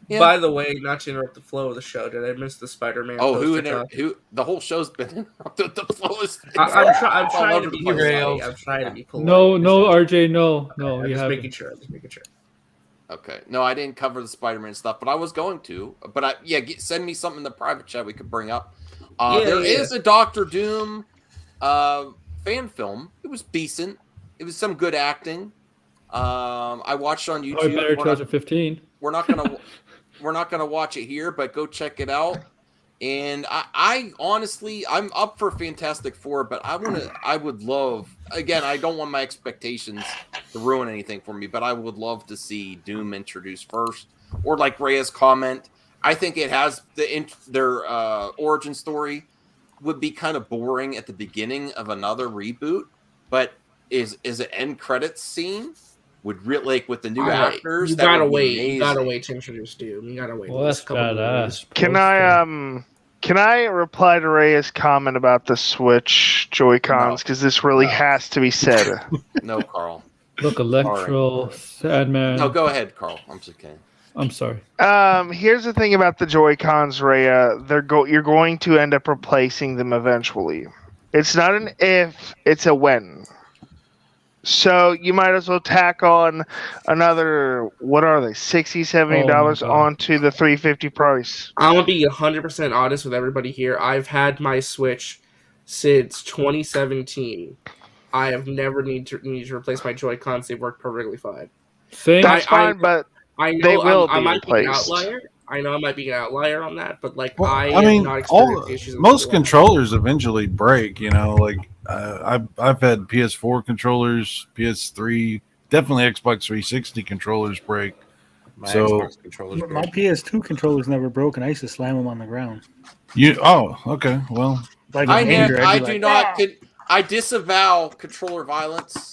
Yeah. By the way, not to interrupt the flow of the show, did I miss the Spider-Man? Oh, who the whole show's been the flow is. I'm trying to be derailed. I'm trying to be polite. No, RJ, no. I'm just making sure. Okay, no, I didn't cover the Spider-Man stuff, but I was going to. But send me something in the private chat we could bring up. There is a Doctor Doom fan film. It was decent. It was some good acting. I watched on YouTube. Better 2015. We're not gonna watch it here, but go check it out. And I honestly, I'm up for Fantastic Four, but I would love. Again, I don't want my expectations to ruin anything for me, but I would love to see Doom introduced first, or like Rhea's comment. I think it has their origin story would be kind of boring at the beginning of another reboot, but is an end credits scene would really like with the new actors. You gotta wait. You gotta wait to introduce Doom. You gotta wait. Well, that's badass. Can I reply to Rhea's comment about the Switch Joy-Cons? Because this really has to be said. No, Carl. Look, Electro, Sadman. No, go ahead, Carl. I'm just kidding. I'm sorry. Here's the thing about the Joy-Cons, Rhea. You're going to end up replacing them eventually. It's not an if, it's a when. So you might as well tack on another, what are they, $60, $70 onto the $350 price. I'm going to be 100% honest with everybody here. I've had my Switch since 2017. I have never need to replace my Joy-Cons. They've worked perfectly fine. That's fine, but I know they will I be might replaced. Be an outlier. I know I might be an outlier on that, but I mean, have not experienced issues. Most controllers eventually break. I've had PS4 controllers, PS3, definitely Xbox 360 controllers break. My Xbox controllers break. My PS2 controllers never broke, and I used to slam them on the ground. Okay, well, I disavow controller violence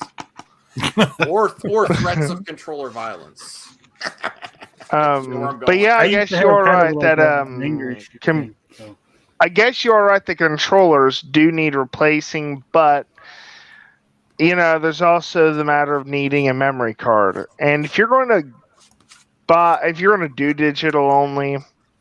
or threats of controller violence. But yeah, I guess you're right that I guess you're right that controllers do need replacing, but there's also the matter of needing a memory card. And if you're going to do digital only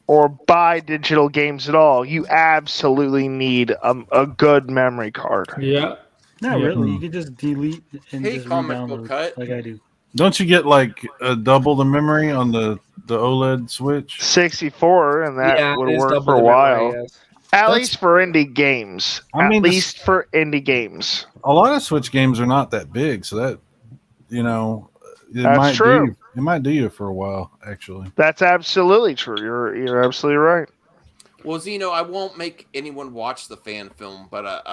or buy digital games at all, you absolutely need a good memory card. Yeah. Not really. You could just delete and just comic cut like I do. Don't you get like double the memory on the OLED Switch? 64, and that would work for a while. At least for indie games. For indie games. A lot of Switch games are not that big, so that That's true. It might do you for a while, actually. That's absolutely true. You're absolutely right. Well, Zeno, I won't make anyone watch the fan film, but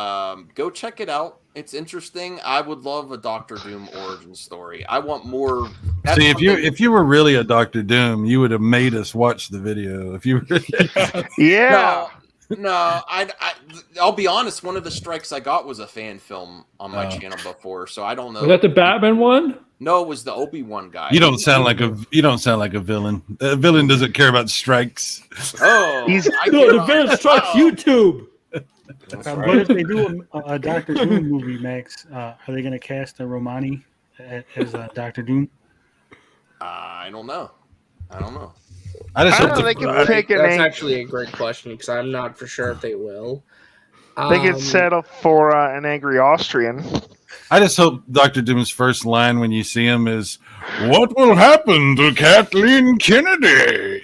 go check it out. It's interesting. I would love a Doctor Doom origin story. I want more. See, if you were really a Doctor Doom, you would have made us watch the video. If you were, yeah. No, I'll be honest. One of the strikes I got was a fan film on my channel before, so I don't know. Was that the Batman one? No, it was the Obi-Wan guy. You don't sound like a villain. A villain doesn't care about strikes. Oh, the villain strikes YouTube. What if they do a Doctor Doom movie, Max? Are they going to cast a Romani as Doctor Doom? I don't know. I just hope they can take it. That's actually a great question because I'm not for sure if they will. They can settle for an angry Austrian. I just hope Dr. Doom's first line when you see him is, "What will happen to Kathleen Kennedy?"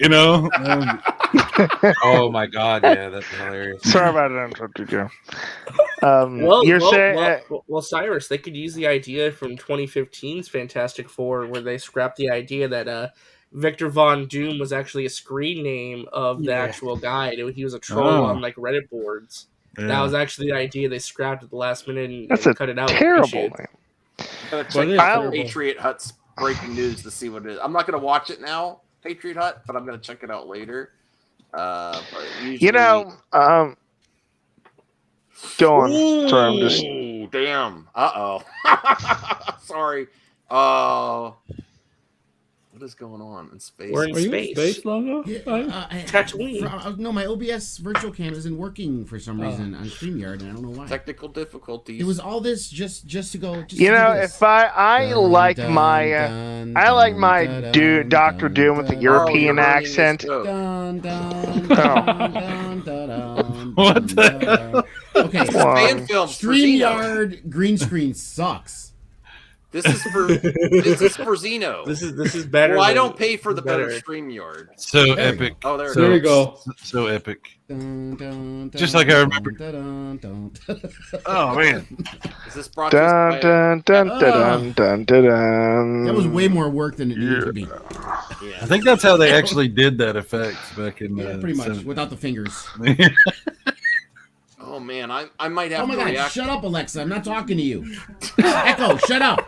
Oh my god, yeah, that's hilarious. Sorry about it, I interrupted you. Well, Cyrus, they could use the idea from 2015's Fantastic Four, where they scrapped the idea that Victor Von Doom was actually a screen name of the actual guy. He was a troll on like Reddit boards. Yeah. That was actually the idea. They scrapped at the last minute and cut it out. Terrible name. Check out Patriot Hut's breaking news to see what it is. I'm not going to watch it now, Patriot Hut, but I'm going to check it out later. Usually... go on. Ooh, sorry, I'm just. Damn. Sorry. What is going on in space? We're in space. Longo? Tatooine. No, my OBS virtual cam isn't working for some reason on StreamYard, and I don't know why. Technical difficulties. It was all this just to go. If I like my Doctor Doom with the European accent. What the hell? Okay, fan film. StreamYard green screen sucks. This is for Zeno. This is better. Well, I don't pay for the better StreamYard. So epic. Oh, there you go. So epic. Just like I remember. Oh man. Is this brought to us by... That was way more work than it needed to be. Yeah. I think that's how they actually did that effect back in. Pretty much without the fingers. Oh man, I might have. Oh my to god! react. Shut up, Alexa! I'm not talking to you. Echo, shut up.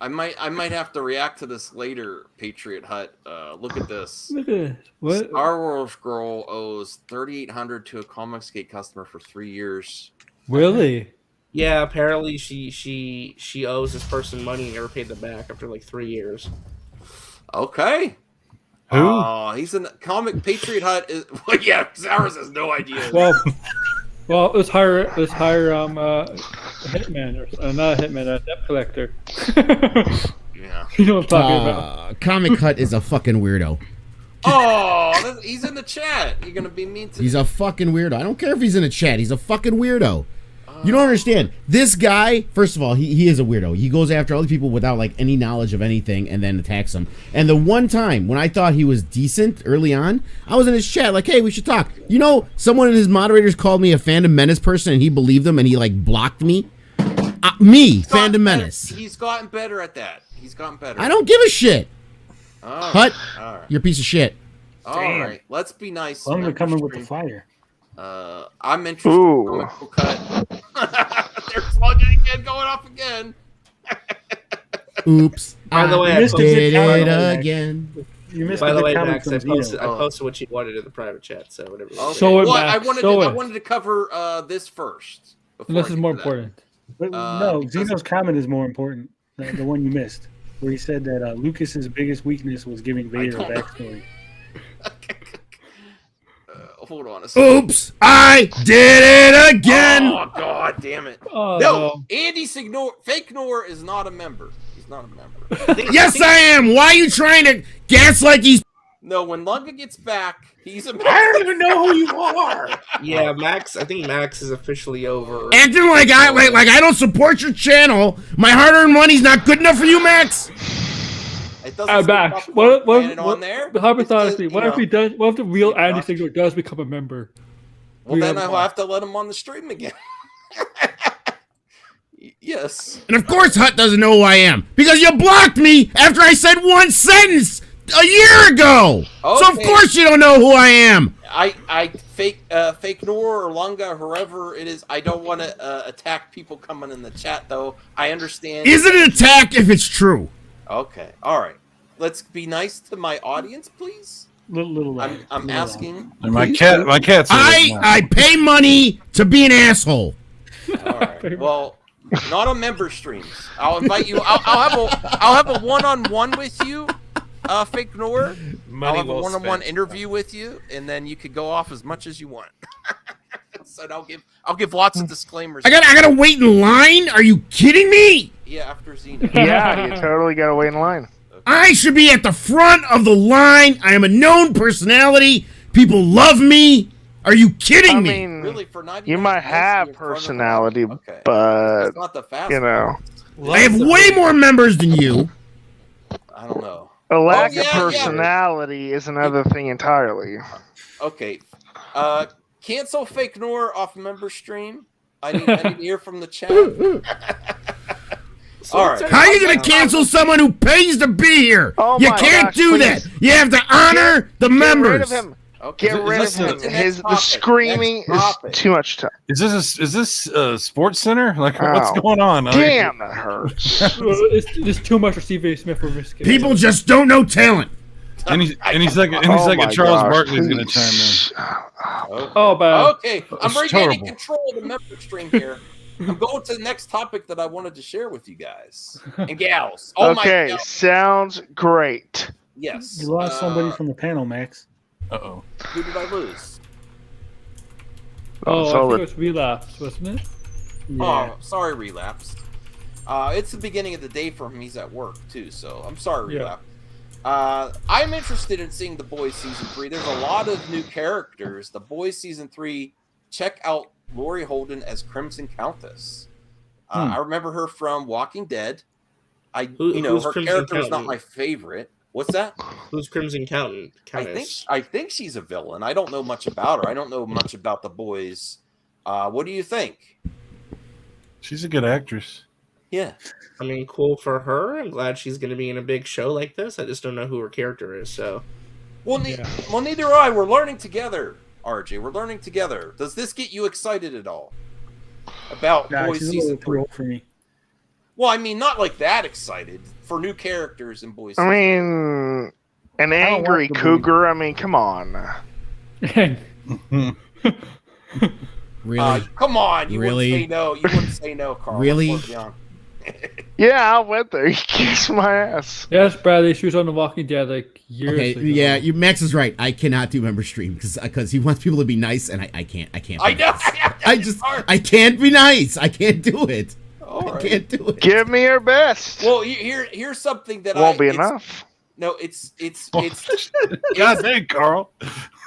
I might have to react to this later. Patriot Hut. Look at this. Look at this. What? Star Wars girl owes $3,800 to a Comicsgate customer for 3 years. Really? Yeah, apparently she owes this person money and never paid them back after like 3 years. Okay. Who? Oh, he's in the comic. Patriot Hut is. Well, yeah, Cyrus has no idea. Well, let's hire a hitman or not a hitman, a debt collector. Yeah. You know what I'm talking about. Comic Hut is a fucking weirdo. Oh, he's in the chat. You're gonna be mean to. He's a fucking weirdo. I don't care if he's in a chat. He's a fucking weirdo. You don't understand. This guy, first of all, he is a weirdo. He goes after other people without like any knowledge of anything and then attacks them. And the one time when I thought he was decent early on, I was in his chat like, hey, we should talk. You know, someone in his moderators called me a Phantom Menace person and he believed them and he like blocked me. Phantom Menace. He's gotten better at that. He's gotten better. I don't give a shit. Hut, all right. you're a piece of shit. All right, let's be nice. I'm coming with the fire. I'm interested in comic book cut. They're slugging again, going off again. Oops. By the way, I did it again. You missed By the way, Max, I posted what you wanted in the private chat, so whatever. Okay. I wanted to cover this first. This is more important. But no, Zeno's comment is more important. The one you missed, where he said that Lucas's biggest weakness was giving Vader a backstory. Hold on a second. Oops! I did it again! Oh, God damn it. Oh, no, Andy Fake Nor is not a member. He's not a member. Yes, I am! Why are you trying to gaslight these? No, when Lunga gets back, he's a member. I don't even know who you are! Yeah, Max, I think Max is officially over. Acting like I don't support your channel. My hard-earned money's not good enough for you, Max? It doesn't Max, on there. Hypothetically, what if he does? What if the real Andy Signor does become a member? Well, then I'll have to let him on the stream again. Yes. And of course, Hut doesn't know who I am because you blocked me after I said one sentence a year ago. Okay. So of course you don't know who I am. I fake Nor or Lunga, whoever it is. I don't want to attack people coming in the chat, though. I understand. Is it an attack if it's true? Okay, all right. Let's be nice to my audience, please. Little. I'm asking. And my cat's. I pay money to be an asshole. All right. Well, not on member streams. I'll invite you. I'll have a one-on-one with you, Fake Nor. I'll have a one-on-one interview with you, and then you could go off as much as you want. So I'll give lots of disclaimers. I gotta wait in line? Are you kidding me? Yeah, after Zeno. Yeah, you totally gotta wait in line. Okay. I should be at the front of the line. I am a known personality. People love me. Are you kidding me? I mean, really, for 99 you might have personality, okay. but it's not the fastest. you know, I have way more members than you. I don't know. A lack of personality is another thing entirely. Okay. Cancel Fake Noor off member stream. I need to hear from the chat. All right. How are you going to cancel someone who pays to be here? Oh you can't do that. You have to honor the members. Get rid of him. Get rid of him. The screaming is too much time. Is this Sports Center? Like, what's going on? Damn, that hurts. It's too much for Stephen A. Smith for risking. People just don't know talent. Any second, Charles Barkley's going to chime in. Okay, I'm regaining control of the member stream here. I'm going to the next topic that I wanted to share with you guys and gals. Okay, sounds great. Yes. You lost somebody from the panel, Max. Uh-oh. Who did I lose? I think it was Relapse, wasn't it? Yeah. Oh, sorry, Relapse. It's the beginning of the day for him. He's at work, too, so I'm sorry, Relapse. I'm interested in seeing The Boys Season 3. There's a lot of new characters. The Boys Season 3, check out Laurie Holden as Crimson Countess. I remember her from Walking Dead. Her character was not my favorite. What's that? Who's Crimson Countess? I think she's a villain. I don't know much about her. I don't know much about the boys. What do you think? She's a good actress. Yeah. I mean, cool for her. I'm glad she's going to be in a big show like this. I just don't know who her character is. So, well, neither do I. We're learning together, RJ. We're learning together. Does this get you excited at all about Boys Season 3? For me. Well, I mean, not like that excited for new characters in Boys. I mean, an angry cougar. I mean, come on. Really? Come on. You really? Wouldn't say no. You wouldn't say no, Carl. Really? Yeah, I went there. He kissed my ass. Yes, Bradley. She was on The Walking Dead like years ago. Yeah, Max is right. I cannot do member stream because he wants people to be nice, and I can't. I can't. I know. I can't be nice. I can't do it. All right. I can't do it. Give me your best. Well, here's something that won't be enough. No, it's God dang, Carl.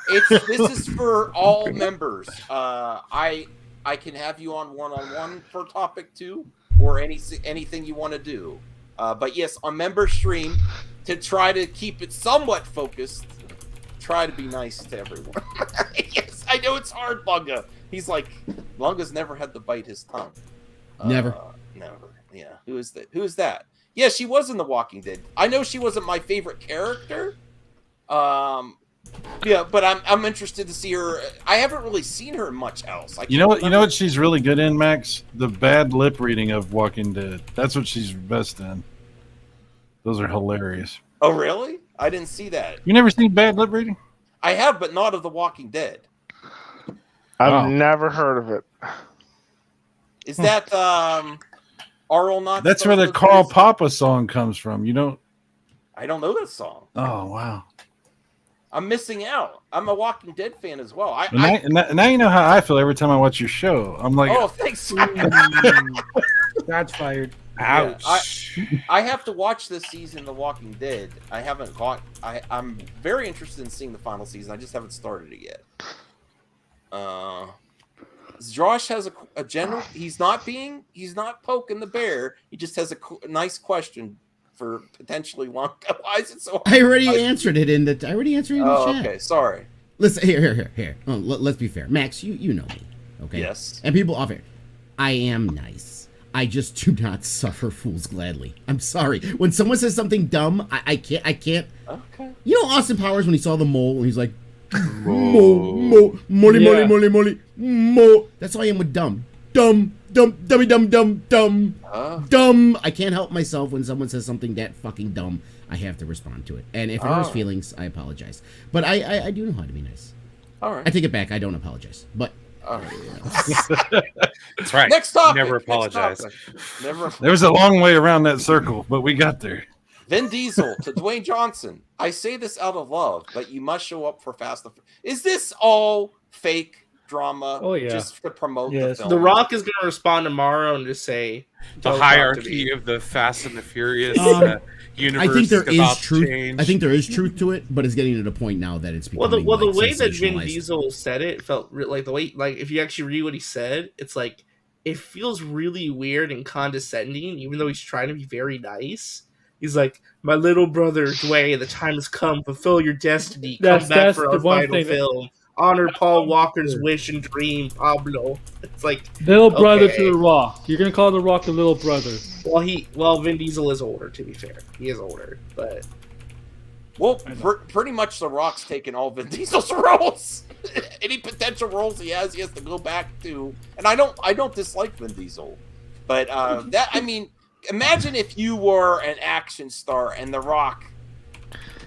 This is for all members. I can have you on one-on-one for topic 2 or anything you want to do. But yes, on member stream, to try to keep it somewhat focused, try to be nice to everyone. Yes, I know it's hard, Lunga. He's like, Lunga's never had to bite his tongue. Never. Never. Yeah. Who is that? Who is that? Yeah, she was in The Walking Dead. I know she wasn't my favorite character. Yeah, but I'm interested to see her. I haven't really seen her in much else. You know what she's really good in, Max? The bad lip reading of Walking Dead. That's what she's best in. Those are hilarious. Oh, really? I didn't see that. You never seen bad lip reading? I have, but not of The Walking Dead. I've never heard of it. Is that Arl not? That's where the Carl Papa song comes from. You don't? I don't know that song. Oh, wow. I'm missing out. I'm a Walking Dead fan as well. Now you know how I feel every time I watch your show. I'm like, oh, thanks. Shots fired. Ouch. Yeah, I have to watch this season, The Walking Dead. I haven't got. I'm very interested in seeing the final season. I just haven't started it yet. Josh has a general. He's not poking the bear. He just has a nice question for potentially long. Why is it so hard? I already answered it in the chat. Okay, sorry. Listen, here. Oh, let's be fair. Max, you know me, okay? Yes. And people off here, I am nice. I just do not suffer fools gladly. I'm sorry. When someone says something dumb, I can't. Okay. You know Austin Powers when he saw the mole and he's like, molly, mo. That's how I am with dumb. Dumb. I can't help myself when someone says something that fucking dumb. I have to respond to it. And if it hurts feelings, I apologize. But I do know how to be nice. All right. I take it back. I don't apologize. But all right. That's right. Next topic. Never apologize. Never. There was a long way around that circle, but we got there. Vin Diesel to Dwayne Johnson. I say this out of love, but you must show up for Fast and Furious. Is this all fake drama? Oh, yeah. Just to promote the film? The Rock is going to respond tomorrow and just say the hierarchy of the Fast and the Furious universe. I think there is is truth. change. I think there is truth to it, but it's getting to the point now that it's becoming the way that Vin Diesel said it felt like the way, like if you actually read what he said, it's like it feels really weird and condescending, even though he's trying to be very nice. He's like, my little brother Dwayne, the time has come. Fulfill your destiny. Come back for our final film. Honor Paul Walker's wish and dream, Pablo. It's like little brother to the Rock. You're gonna call the Rock the little brother. Well, Vin Diesel is older. To be fair, he is older, but pretty much the Rock's taken all Vin Diesel's roles. Any potential roles he has to go back to. And I don't dislike Vin Diesel, but imagine if you were an action star and the Rock,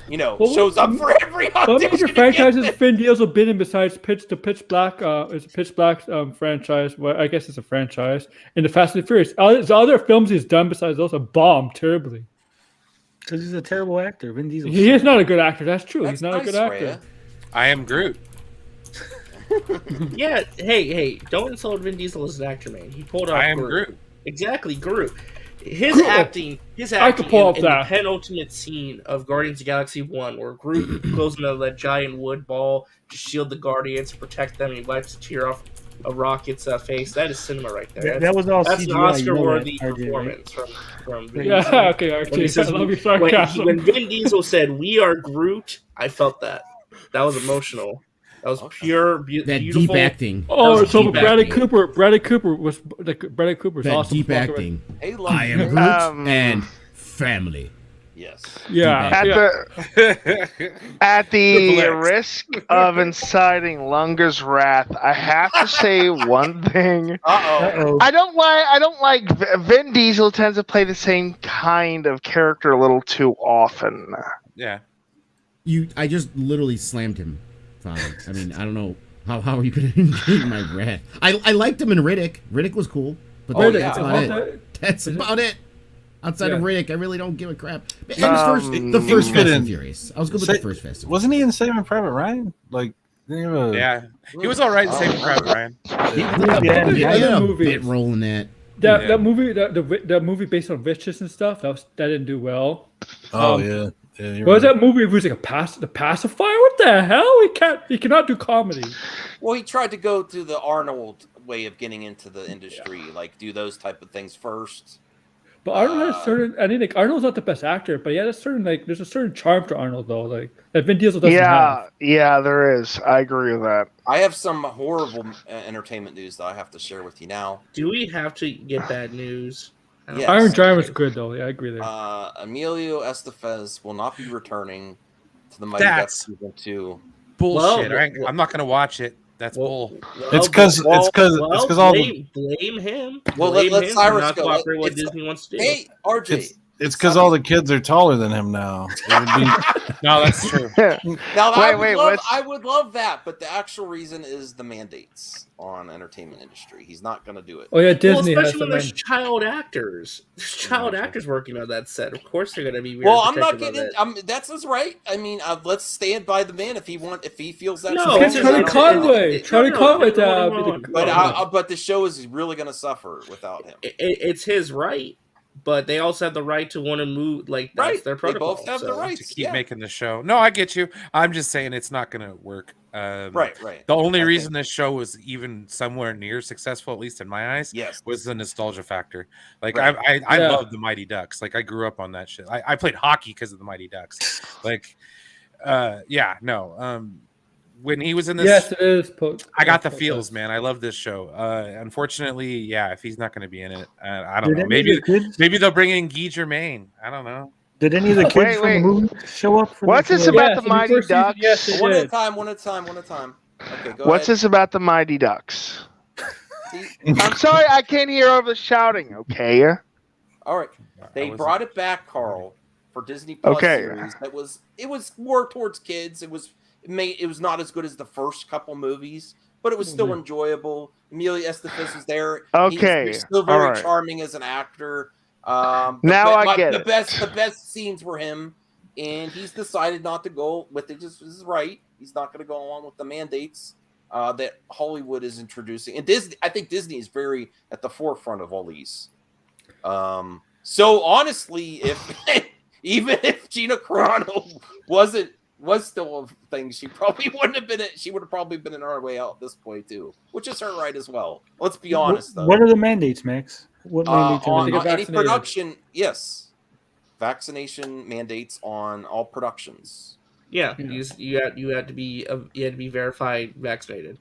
shows up for every audition. What major franchises Vin Diesel been in besides Pitch Black? It's a Pitch Black franchise. Well, I guess it's a franchise. And the Fast and Furious. The other films he's done besides those have bombed terribly. Because he's a terrible actor. Vin Diesel. He is not a good actor. That's true. He's not a good actor. Rhea. I am Groot. Yeah. Hey! Don't insult Vin Diesel as an actor, man. He pulled off. I am Groot. Exactly, Groot. His acting in the penultimate scene of Guardians of the Galaxy 1, where Groot goes into that giant wood ball to shield the Guardians, to protect them, and he wipes a tear off a Rocket's face. That is cinema right there. That was all that's CGI, an Oscar-worthy performance from Vin Diesel. Yeah, okay, Archie. I love your sarcasm. When Vin Diesel said, "We are Groot," I felt that. That was emotional. That was pure, beautiful. Deep acting. Oh, so Bradley Cooper was awesome. Deep acting. Hey, I am Groot and family. Yes. Yeah. At the risk of inciting Lunga's wrath, I have to say one thing. Uh-oh. I don't like Vin Diesel tends to play the same kind of character a little too often. Yeah. I just literally slammed him. I mean, I don't know how are you going to engage my wrath. I liked him in Riddick. Riddick was cool, but that's about it. That's about it. Outside of Riddick, I really don't give a crap. And the first Fast and Furious. I was good with the first Fast and Furious. Wasn't he in Saving Private Ryan? Like, yeah, he was all right in Saving Private Ryan. He had a bit role in that. That movie, that movie based on Vicious and stuff, that didn't do well. Oh yeah. What was that movie? It was like the pacifier. What the hell? He cannot do comedy. Well, he tried to go to the Arnold way of getting into the industry, like do those type of things first. But Arnold has certain. I think Arnold's not the best actor, but there's a certain charm to Arnold though, like that Vin Diesel doesn't have. Yeah, there is. I agree with that. I have some horrible entertainment news that I have to share with you now. Do we have to get bad news? Yes. Iron Giant was good though. Yeah, I agree there. Emilio Estevez will not be returning to the Mighty Ducks season 2. Bullshit! I'm not going to watch it. That's bull. It's because all blame him. Well, blame let him Cyrus for not cooperating what Disney wants to do. Hey, RJ. It's because all the kids are taller than him now. No, that's true. Now, I would love that, but the actual reason is the mandates on entertainment industry. He's not going to do it. Oh yeah, Disney especially when there's child actors. There's child actors working on that set. Of course, they're going to be. Well, I'm not getting. That's his right. I mean, let's stand by the man if he feels that. No, it's Charlie Conway. Charlie Conway. But the show is really going to suffer without him. It's his right. But they also have the right to want to move, like that's their protocol. They both have the right to keep making the show. No, I get you. I'm just saying it's not going to work. Right. The only reason this show was even somewhere near successful, at least in my eyes, was the nostalgia factor. Like I love the Mighty Ducks. Like I grew up on that shit. I played hockey because of the Mighty Ducks. Like, when he was in this, yes, it is. I got the feels, man. I love this show. Unfortunately, if he's not going to be in it, I don't know. Maybe they'll bring in Guy Germain. I don't know. Did any of the kids from the movie show up? What's this about the Mighty Ducks? Yes, one at a time. Okay, go What's this about the Mighty Ducks? I'm sorry, I can't hear over the shouting. Okay. All right. They brought it back, Carl, for Disney Plus series. It was more towards kids. It was not as good as the first couple movies, but it was still enjoyable. Emilio Estevez was there. Okay, he's still very charming as an actor. I get it. The best scenes were him, and he's decided not to go with it. This is right. He's not going to go along with the mandates that Hollywood is introducing, and Disney. I think Disney is very at the forefront of all these. So honestly, even if Gina Carano was still a thing, she probably wouldn't have been. She would have probably been in our way out at this point too, which is her right as well. Let's be honest, though. What are the mandates, Max? What mandates on any production? Yes. vaccination mandates on all productions. Yeah, you had to be verified vaccinated.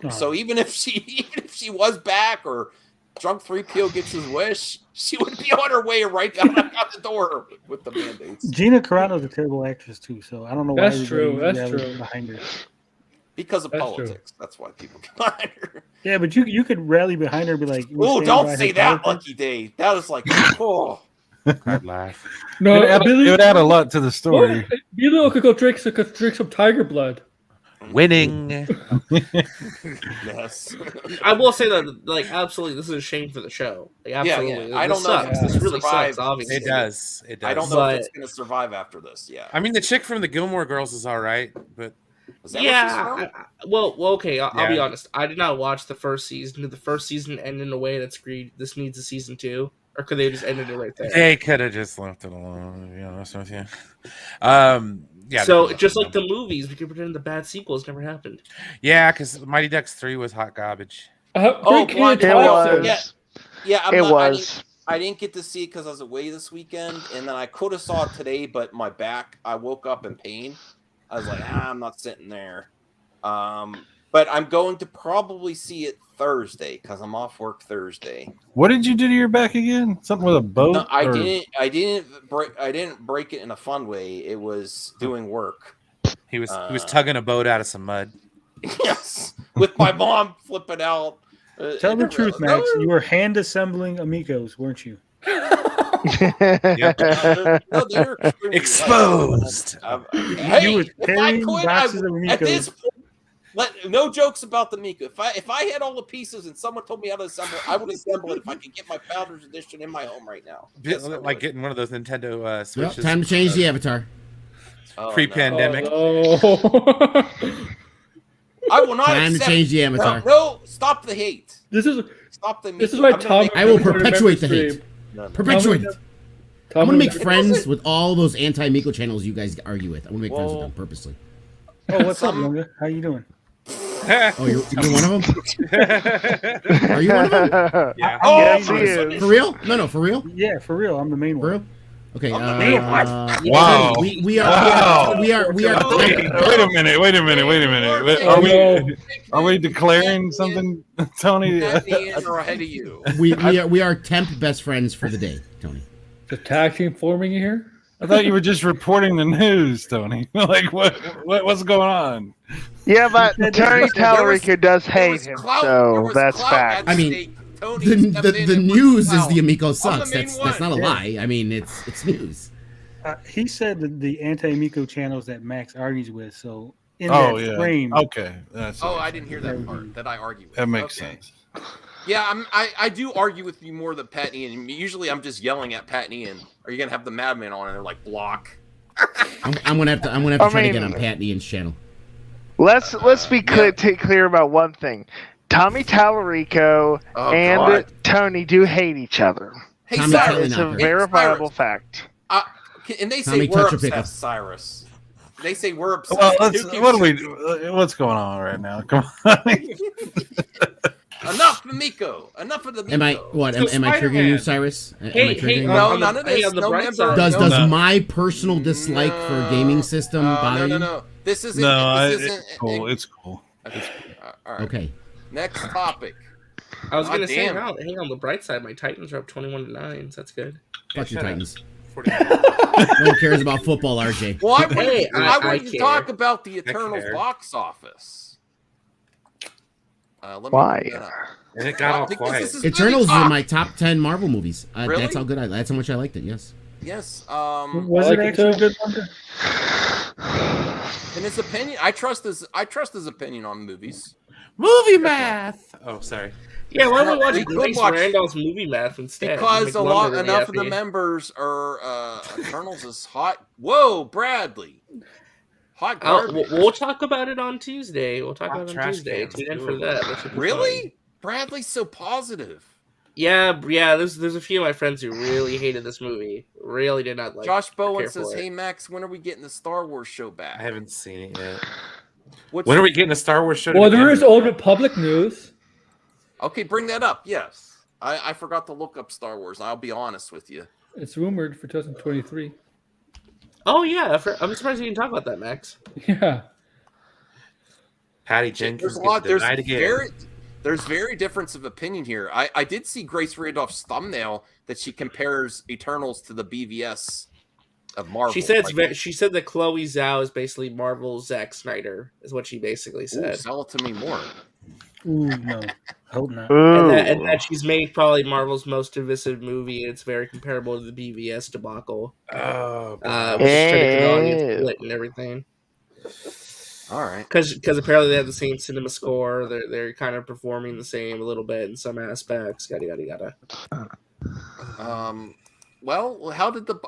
So even if she was back or Drunk 3PO gets his wish, she would be on her way right out the door with the mandates. Gina Carano's a terrible actress too, so I don't know why. That's true. That's true. Behind her. Because of politics. True. That's why people get behind her. Yeah, but you could rally behind her and be like, "Oh, don't say that, politics. Lucky Day." That was like, oh. I'd laugh. No, it would add a lot to the story. Billy could go drink some tiger blood. Winning. Yes. I will say that, like, absolutely, this is a shame for the show. Like, absolutely. Yeah. I don't know. Sucks. This really sucks, obviously. It does. I don't know if it's going to survive after this. Yeah. I mean, the chick from the Gilmore Girls is all right, but. Yeah. Well, okay. I'll be honest. I did not watch the first season. Did the first season end in a way that screamed, this needs a season 2? Or could they have just ended it right there? They could have just left it alone, to be honest with you. Yeah. So just like the movies, we could pretend the bad sequels never happened. Yeah, because Mighty Ducks 3 was hot garbage. It was. Yeah, it was. I didn't get to see it because I was away this weekend, and then I could have saw it today, but my back, I woke up in pain. I was like, I'm not sitting there. But I'm going to probably see it Thursday because I'm off work Thursday. What did you do to your back again? Something with a boat? No, I didn't break it in a fun way. It was doing work. He was tugging a boat out of some mud. Yes, with my mom flipping out. Tell the truth, Max. You were hand assembling amigos, weren't you? They're exposed. Hey, if I could, at this point, no jokes about the Miko. If I had all the pieces and someone told me how to assemble, I would assemble it if I could get my Founders Edition in my home right now. Like getting one of those Nintendo Switches. Time to change the avatar. Pre-pandemic. No. I will not. Time to change the avatar. No, stop the hate. Stop the. This is why Tom. I will perpetuate the hate. Perpetuate it. I'm gonna make friends with all those anti-Miko channels you guys argue with. I'm gonna make friends with them purposely. Oh, what's up, Lunga? How you doing? Oh, you're one of them? Are you one of them? Yeah. Oh, yes, he is. For real? No, for real? Yeah, for real. I'm the main one. For real? Okay. Wow. We are. Wait a minute. Are we declaring something, Tony? Or ahead of you. We are temp best friends for the day, Tony. The tag team forming here? I thought you were just reporting the news, Tony. Like what's going on? Yeah, but Tony Tallarico does hate him, so that's fact. I mean, the news is the Amico sucks. That's not a lie. I mean, it's news. He said that the anti-Amico channels that Max argues with. So in that frame. Okay. I didn't hear that part that I argue with. That makes sense. Yeah, I do argue with you more than Pat and Ian. Usually, I'm just yelling at Pat and Ian. Are you gonna have the Madman on and they're like block? I'm gonna have to try to get on Pat and Ian's channel. Let's be clear about one thing. Tommy Tallarico and Tony do hate each other. Hey, Cyrus, it's a verifiable fact. And they say we're obsessed, Cyrus. They say we're obsessed. Well, what's going on right now? Come on. Enough of Miko. Enough of the Miko. Am I triggering you, Cyrus? No, none of this. Does my personal dislike for gaming system bother you? No. This isn't. It's cool. It's cool. All right. Okay. Next topic. I was gonna say, hang on the bright side, my Titans are up 21-9. So that's good. Fuck your Titans. No one cares about football, RJ. Well, I want to talk about the Eternals box office. Why? And it got all quiet. Eternals are my top 10 Marvel movies. Really? That's how good that's how much I liked it. Yes. Yes. Was it actually a good one? In his opinion, I trust his opinion on movies. Movie math. Oh, sorry. Yeah, why don't we watch Randall's movie math instead? Because enough of the members are Eternals is hot. Whoa, Bradley. Hot garbage. We'll talk about it on Tuesday. Tune in for that. Really? Bradley's so positive. Yeah. There's a few of my friends who really hated this movie. Really did not like. Josh Bowen says, "Hey Max, when are we getting the Star Wars show back?" I haven't seen it yet. When are we getting the Star Wars show? Well, there is Old Republic news. Okay, bring that up. Yes. I forgot to look up Star Wars. I'll be honest with you. It's rumored for 2023. Oh yeah, I'm surprised you didn't talk about that, Max. Yeah. Patty Jenkins. There's a lot. There's very difference of opinion here. I did see Grace Randolph's thumbnail that she compares Eternals to the BVS of Marvel. She said she said that Chloe Zhao is basically Marvel's Zack Snyder, is what she basically said. Ooh, sell it to me more. Ooh, no. Hope not. And that she's made probably Marvel's most divisive movie, and it's very comparable to the BVS debacle. Oh, and everything. All right. Because apparently they have the same cinema score. They're kind of performing the same a little bit in some aspects. Yada. Well, how did the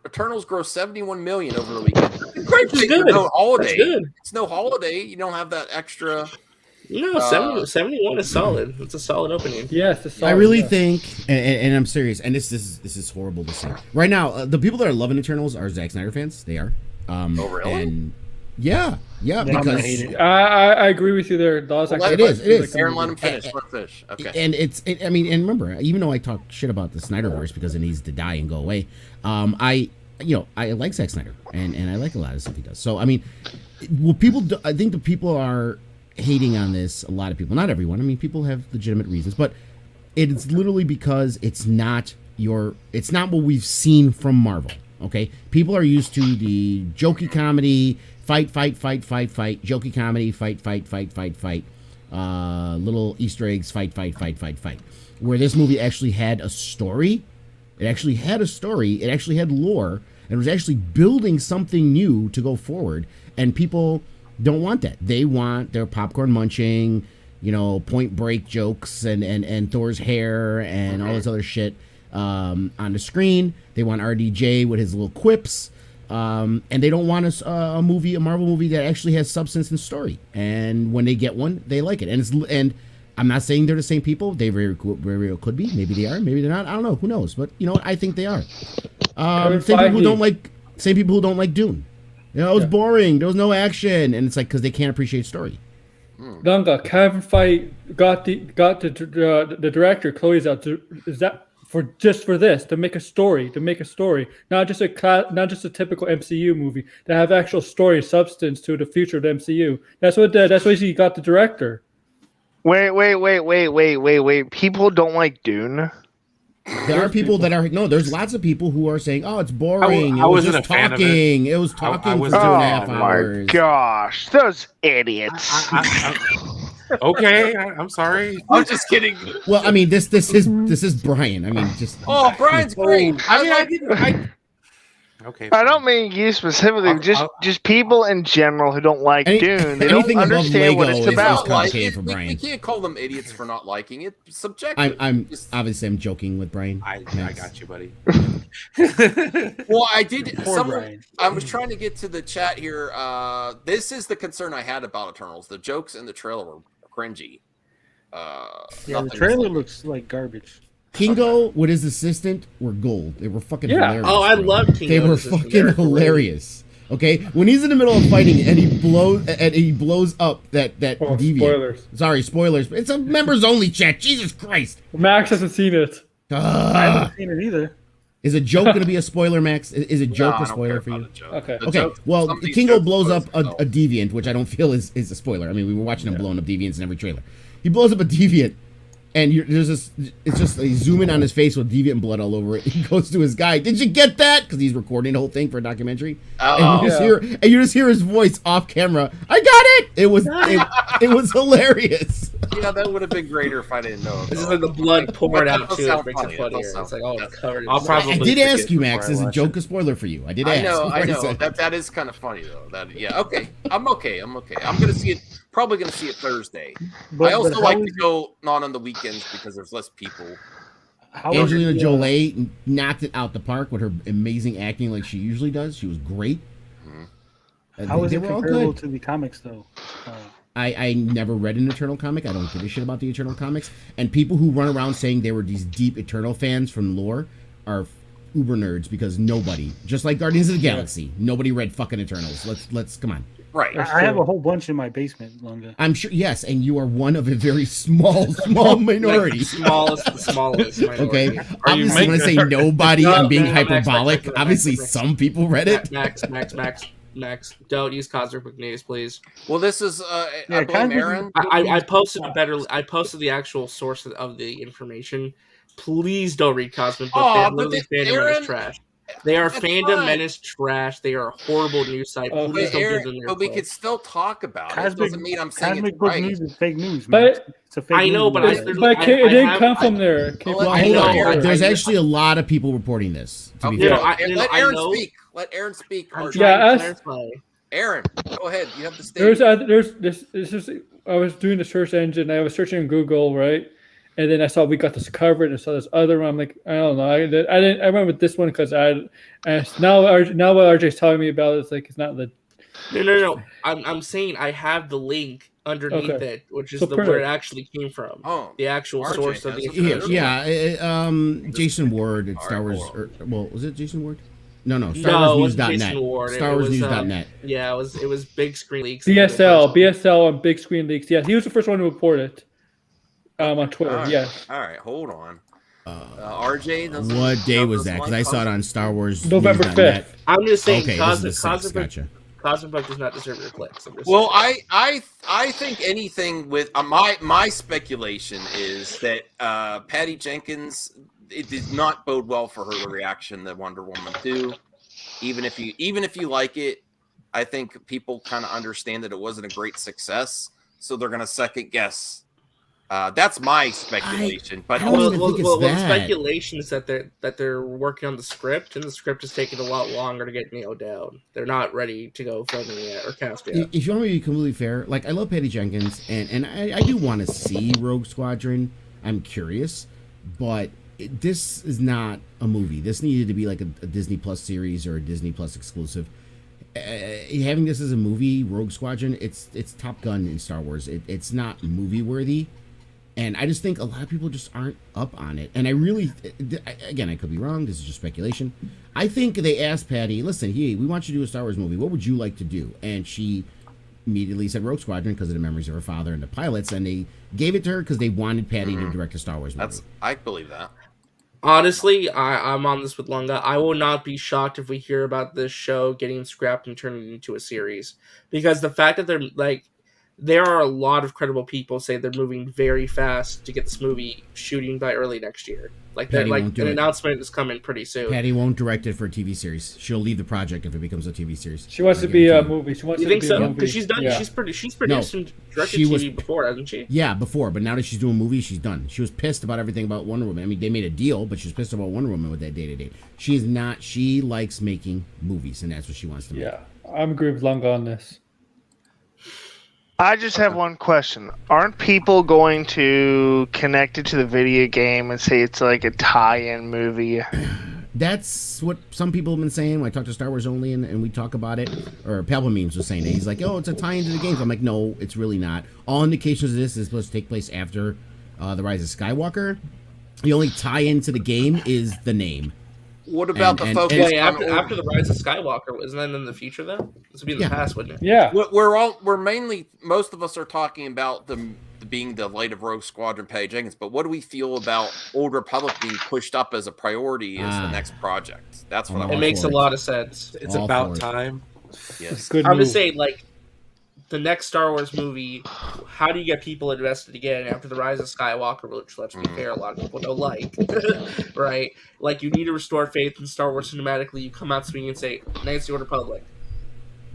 Eternals grow 71 million over the weekend? Great, it's good. No holiday. Good. It's no holiday. You don't have that extra. No, 71 is solid. It's a solid opening. Yes, I really think, and I'm serious, and this is horrible to say. Right now, the people that are loving Eternals are Zack Snyder fans. They are. Oh, really? And yeah, because I agree with you there. It is. Aaron, let him finish. Let him finish. Okay. And and remember, even though I talk shit about the Snyderverse because it needs to die and go away, I like Zack Snyder, and I like a lot of stuff he does. So I mean, I think the people are hating on this. A lot of people, not everyone. I mean, people have legitimate reasons, but it's literally because it's not what we've seen from Marvel. Okay, people are used to the jokey comedy, fight, jokey comedy, fight, little Easter eggs, fight. Where this movie actually had a story. It actually had a story. It actually had lore, and was actually building something new to go forward. And people don't want that. They want their popcorn munching, Point Break jokes and Thor's hair and all this other shit on the screen. They want RDJ with his little quips, and they don't want a Marvel movie that actually has substance and story. And when they get one, they like it. And I'm not saying they're the same people. They very well could be. Maybe they are. Maybe they're not. I don't know. Who knows? But you know what? I think they are. Same people who don't like Dune. It was boring. There was no action, and it's like because they can't appreciate story. Lunga, Kevin Feige got the director Chloe Zhao. Is that for this to make a story, not just a typical MCU movie, to have actual story substance to the future of the MCU. That's why he got the director. Wait. People don't like Dune. There are people that are there's lots of people who are saying, "Oh, it's boring. It was just talking. It was talking for 2.5 hours." Oh my gosh, those idiots! Okay, I'm sorry. I'm just kidding. Well, I mean, this is Brian. I mean, just Brian's great. Okay. I don't mean you specifically. Just people in general who don't like Dune. They don't understand what it's about. We can't call them idiots for not liking it. Subjective. I'm joking with Brian. I got you, buddy. Well, I did. I was trying to get to the chat here. This is the concern I had about Eternals. The jokes in the trailer were cringy. The trailer looks like garbage. Kingo with his assistant were gold. They were fucking hilarious. Oh, I loved Kingo. They were fucking hilarious. Okay, when he's in the middle of fighting and he blows up that deviant. Spoilers. Sorry, spoilers. It's a members only chat. Jesus Christ. Max hasn't seen it. I haven't seen it either. Is a joke going to be a spoiler, Max? Is a joke a spoiler for you? Okay. Well, Kingo blows up a deviant, which I don't feel is a spoiler. I mean, we were watching him blowing up deviants in every trailer. He blows up a deviant. And there's this. It's just a zoom in on his face with deviant blood all over it. He goes to his guy. Did you get that? Because he's recording the whole thing for a documentary. And you just hear his voice off camera. I got it. It was hilarious. Yeah, that would have been greater if I didn't know. This is like the blood poured out too. It makes it funnier. It's like it's covered. I did ask you, Max. Is a joke a spoiler for you? I did ask. I know. That is kind of funny though. Okay. I'm okay. I'm gonna see it. Probably going to see it Thursday. I also like to go not on the weekends because there's less people. Angelina Jolie knocked it out the park with her amazing acting like she usually does. She was great. How is it comparable to the comics, though? I never read an Eternal comic. I don't give a shit about the Eternal comics. And people who run around saying they were these deep Eternal fans from lore are uber nerds because nobody, just like Guardians of the Galaxy, nobody read fucking Eternals. Let's come on. Right. I have a whole bunch in my basement, Lunga. I'm sure. Yes, and you are one of a very small minority. The smallest minority. Okay. Obviously, when I say nobody, I'm being hyperbolic. Obviously, some people read it. Max, don't use Cosmic Book News, please. Well, this is I blame Aaron. I posted I posted the actual source of the information. Please don't read Cosmic Book. They're literally fandom menace trash. They are fandom menace trash. They are a horrible news site. Please don't give them your But we could still talk about it. Cosmic, Doesn't mean I'm saying Cosmic it's Book right. News is fake news. But it's a fake I know, news. but it didn't come from there. Well, hold on. There's actually a lot of people reporting this. To be fair. Let Aaron speak. Let Aaron speak. Aaron, go ahead. You have the stage. I was doing the search engine. I was searching on Google, right? And then I saw we got this covered, and I saw this other one. I'm like, I don't know. I went with this one because now what RJ's telling me about it's like it's not the. No. I'm saying I have the link underneath it, which is where it actually came from. Oh, the actual RJ source of the information. Jason Ward at Star Wars. Was it Jason Ward? No, StarWarsNews.net. StarWarsNews.net. Yeah, it was Big Screen Leaks. BSL on Big Screen Leaks. Yeah, he was the first one to report it. On Twitter, All right, hold on. RJ, what day was that? Because I saw it on Star Wars. November 5th. I'm just saying, okay, Cosmic Book does not deserve your clicks. Well, I think anything with my speculation is that Patty Jenkins, it did not bode well for her reaction to Wonder Woman 2. Even if you like it, I think people kind of understand that it wasn't a great success, so they're going to second guess. That's my speculation. The speculation is that they're working on the script, and the script is taking a lot longer to get nailed down. They're not ready to go filming yet or cast yet. If you want me to be completely fair, like I love Patty Jenkins, and I do want to see Rogue Squadron. I'm curious, but this is not a movie. This needed to be like a Disney Plus series or a Disney Plus exclusive. Having this as a movie, Rogue Squadron, it's Top Gun in Star Wars. It's not movie worthy. And I just think a lot of people just aren't up on it. And I really, again, I could be wrong. This is just speculation. I think they asked Patty, listen, we want you to do a Star Wars movie. What would you like to do? And she immediately said Rogue Squadron because of the memories of her father and the pilots. And they gave it to her because they wanted Patty to direct a Star Wars movie. I believe that. Honestly, I'm on this with Lunga. I will not be shocked if we hear about this show getting scrapped and turned into a series. Because the fact that they're like, there are a lot of credible people say they're moving very fast to get this movie shooting by early next year. An announcement is coming pretty soon. Patty won't direct it for a TV series. She'll leave the project if it becomes a TV series. She wants to be a movie. She wants you to think be so? a movie. Because she's done. Yeah. She's produced and directed TV before, hasn't she? Yeah, before. But now that she's doing movies, she's done. She was pissed about everything about Wonder Woman. I mean, they made a deal, but she was pissed about Wonder Woman with that day-to-day. She's not. She likes making movies, and that's what she wants to make. Yeah, I'm agreeing with Lunga on this. I just have one question. Aren't people going to connect it to the video game and say it's like a tie-in movie? That's what some people have been saying when I talk to Star Wars Only and we talk about it. Or Palpa Memes was saying it. He's like, oh, it's a tie-in to the games. I'm like, no, it's really not. All indications of this is supposed to take place after The Rise of Skywalker. The only tie-in to the game is the name. What about the focus after the Rise of Skywalker? Isn't that in the future though? This would be in the past, wouldn't it? Yeah. We're mainly, most of us are talking about being the light of Rogue Squadron, Patty Jenkins. But what do we feel about Old Republic being pushed up as a priority as the next project? That's what it makes a lot of sense. It's about time. Yes, I'm just saying, like, the next Star Wars movie, how do you get people invested again after the Rise of Skywalker, which, let's be fair, a lot of people don't like, right? Like, you need to restore faith in Star Wars cinematically. You come out swinging and say, Knights of the Old Republic.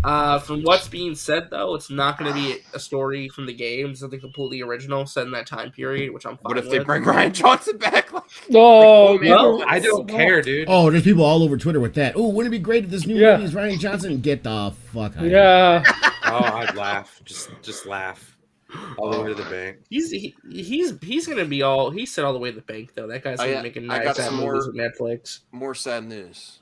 From what's being said, though, it's not going to be a story from the games, something completely original set in that time period, which I'm fine with. What if they bring Rian Johnson back? No, I don't care, dude. Oh, there's people all over Twitter with that. Oh, wouldn't it be great if this new movie is Rian Johnson? Get the fuck out of here. Yeah. Oh, I'd laugh. Just laugh. All the way to the bank. He's gonna be he said all the way to the bank though. That guy's gonna make a nice movies with Netflix. More sad news.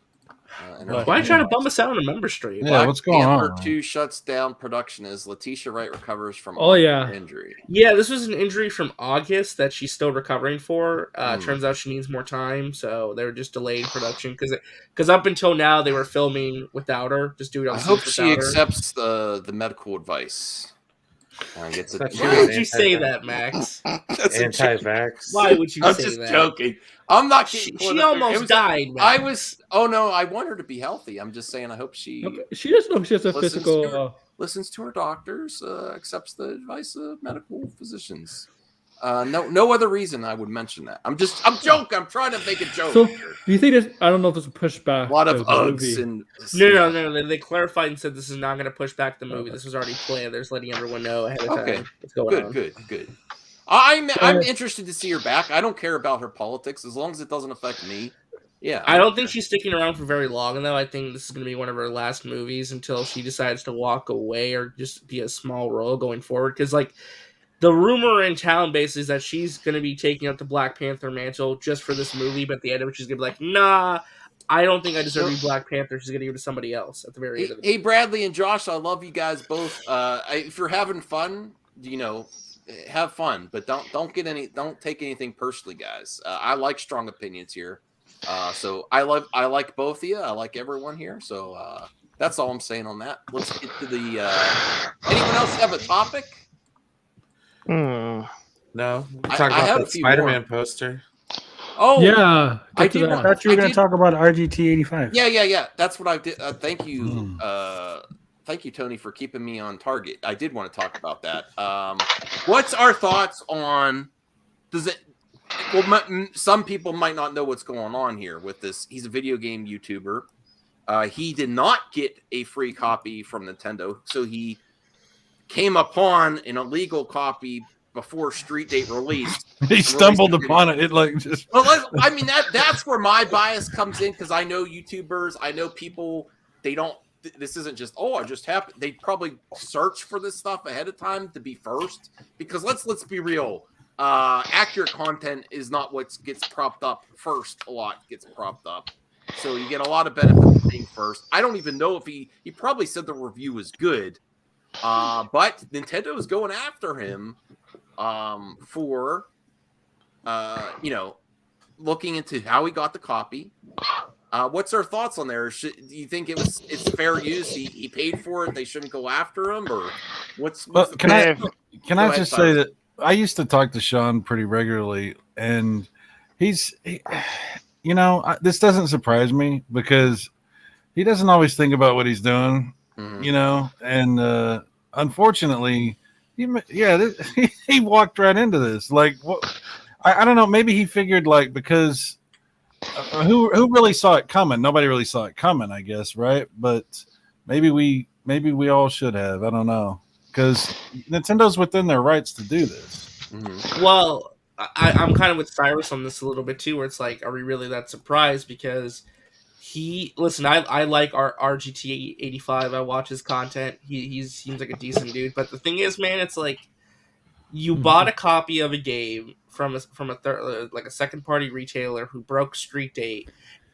Why are you trying to bum us out on a member stream? Yeah, what's going Panther on? 2 shuts down production as Letitia Wright recovers from injury. Yeah, this was an injury from August that she's still recovering for. Turns out she needs more time, so they were just delaying production because up until now they were filming without her, just doing it on I hope scenes she without her. accepts the medical advice. Gets it. Why would you say that, Max? Anti-vax. Why would you I'm say just that? joking. I'm not kidding. She almost died, I Max. was. Oh no, I want her to be healthy. I'm just saying. I hope she. Okay. She doesn't know she has a listens physical. listens to her doctors. Accepts the advice of medical physicians. No other reason I would mention that. I'm joking. I'm trying to make a joke. So, do you think this? I don't know if it's a pushback. A lot of the Uggs movie. and. No. They clarified and said this is not going to push back the movie. This was already planned. They're just letting everyone know ahead of time what's going on. Good. I'm interested to see her back. I don't care about her politics as long as it doesn't affect me. Yeah, I don't think she's sticking around for very long, though. I think this is going to be one of her last movies until she decides to walk away or just be a small role going forward. Because, like, the rumor in town basically is that she's going to be taking up the Black Panther mantle just for this movie, but at the end of it, she's going to be like, nah, I don't think I deserve to be Black Panther. She's going to give it to somebody else at the very end of the movie. Hey, Bradley and Josh, I love you guys both. If you're having fun, have fun, but don't take anything personally, guys. I like strong opinions here. So I like both of you. I like everyone here. So that's all I'm saying on that. Let's get to the. Anyone else have a topic? No. I Talk have about a the few Spider-Man more. poster. Oh yeah, I thought you were going to talk about RGT 85. Yeah. That's what I did. Thank you. Thank you, Tony, for keeping me on target. I did want to talk about that. What's our thoughts on? Does it? Well, some people might not know what's going on here with this. He's a video game YouTuber. He did not get a free copy from Nintendo, so he came upon an illegal copy before Street Date released. He stumbled upon it. It like just. Well, I mean that's where my bias comes in because I know YouTubers, I know people. They don't. This isn't just I just happened. They probably search for this stuff ahead of time to be first. Because let's be real. Accurate content is not what gets propped up first. A lot gets propped up. So you get a lot of benefit from being first. I don't even know if he probably said the review was good. But Nintendo is going after him for looking into how he got the copy. What's our thoughts on there? Do you think it's fair use? He paid for it. They shouldn't go after him, or what's can I just say that I used to talk to Sean pretty regularly, and this doesn't surprise me because he doesn't always think about what he's doing, and unfortunately, he walked right into this. Like, what? I don't know. Maybe he figured because who really saw it coming? Nobody really saw it coming, I guess, right? But maybe we all should have. I don't know, because Nintendo's within their rights to do this. Mm-hmm. Well, I'm kind of with Cyrus on this a little bit too, where it's like, are we really that surprised? Because I like our RGT 85. I watch his content. He seems like a decent dude. But the thing is, man, it's like you bought a copy of a game from a second party retailer who broke Street Date,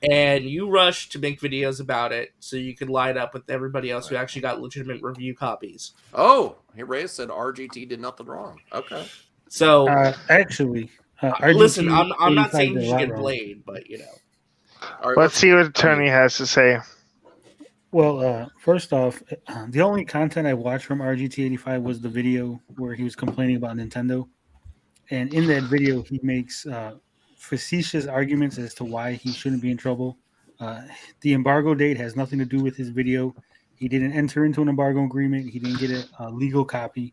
and you rushed to make videos about it so you could line up with everybody else who actually got legitimate review copies. Oh, Reyes said RGT did nothing wrong. Okay. So actually, listen, I'm not saying you should get blamed, but Right, let's see what Tony has to say. Well, first off, the only content I watched from RGT85 was the video where he was complaining about Nintendo. And in that video, he makes facetious arguments as to why he shouldn't be in trouble. The embargo date has nothing to do with his video. He didn't enter into an embargo agreement. He didn't get a legal copy.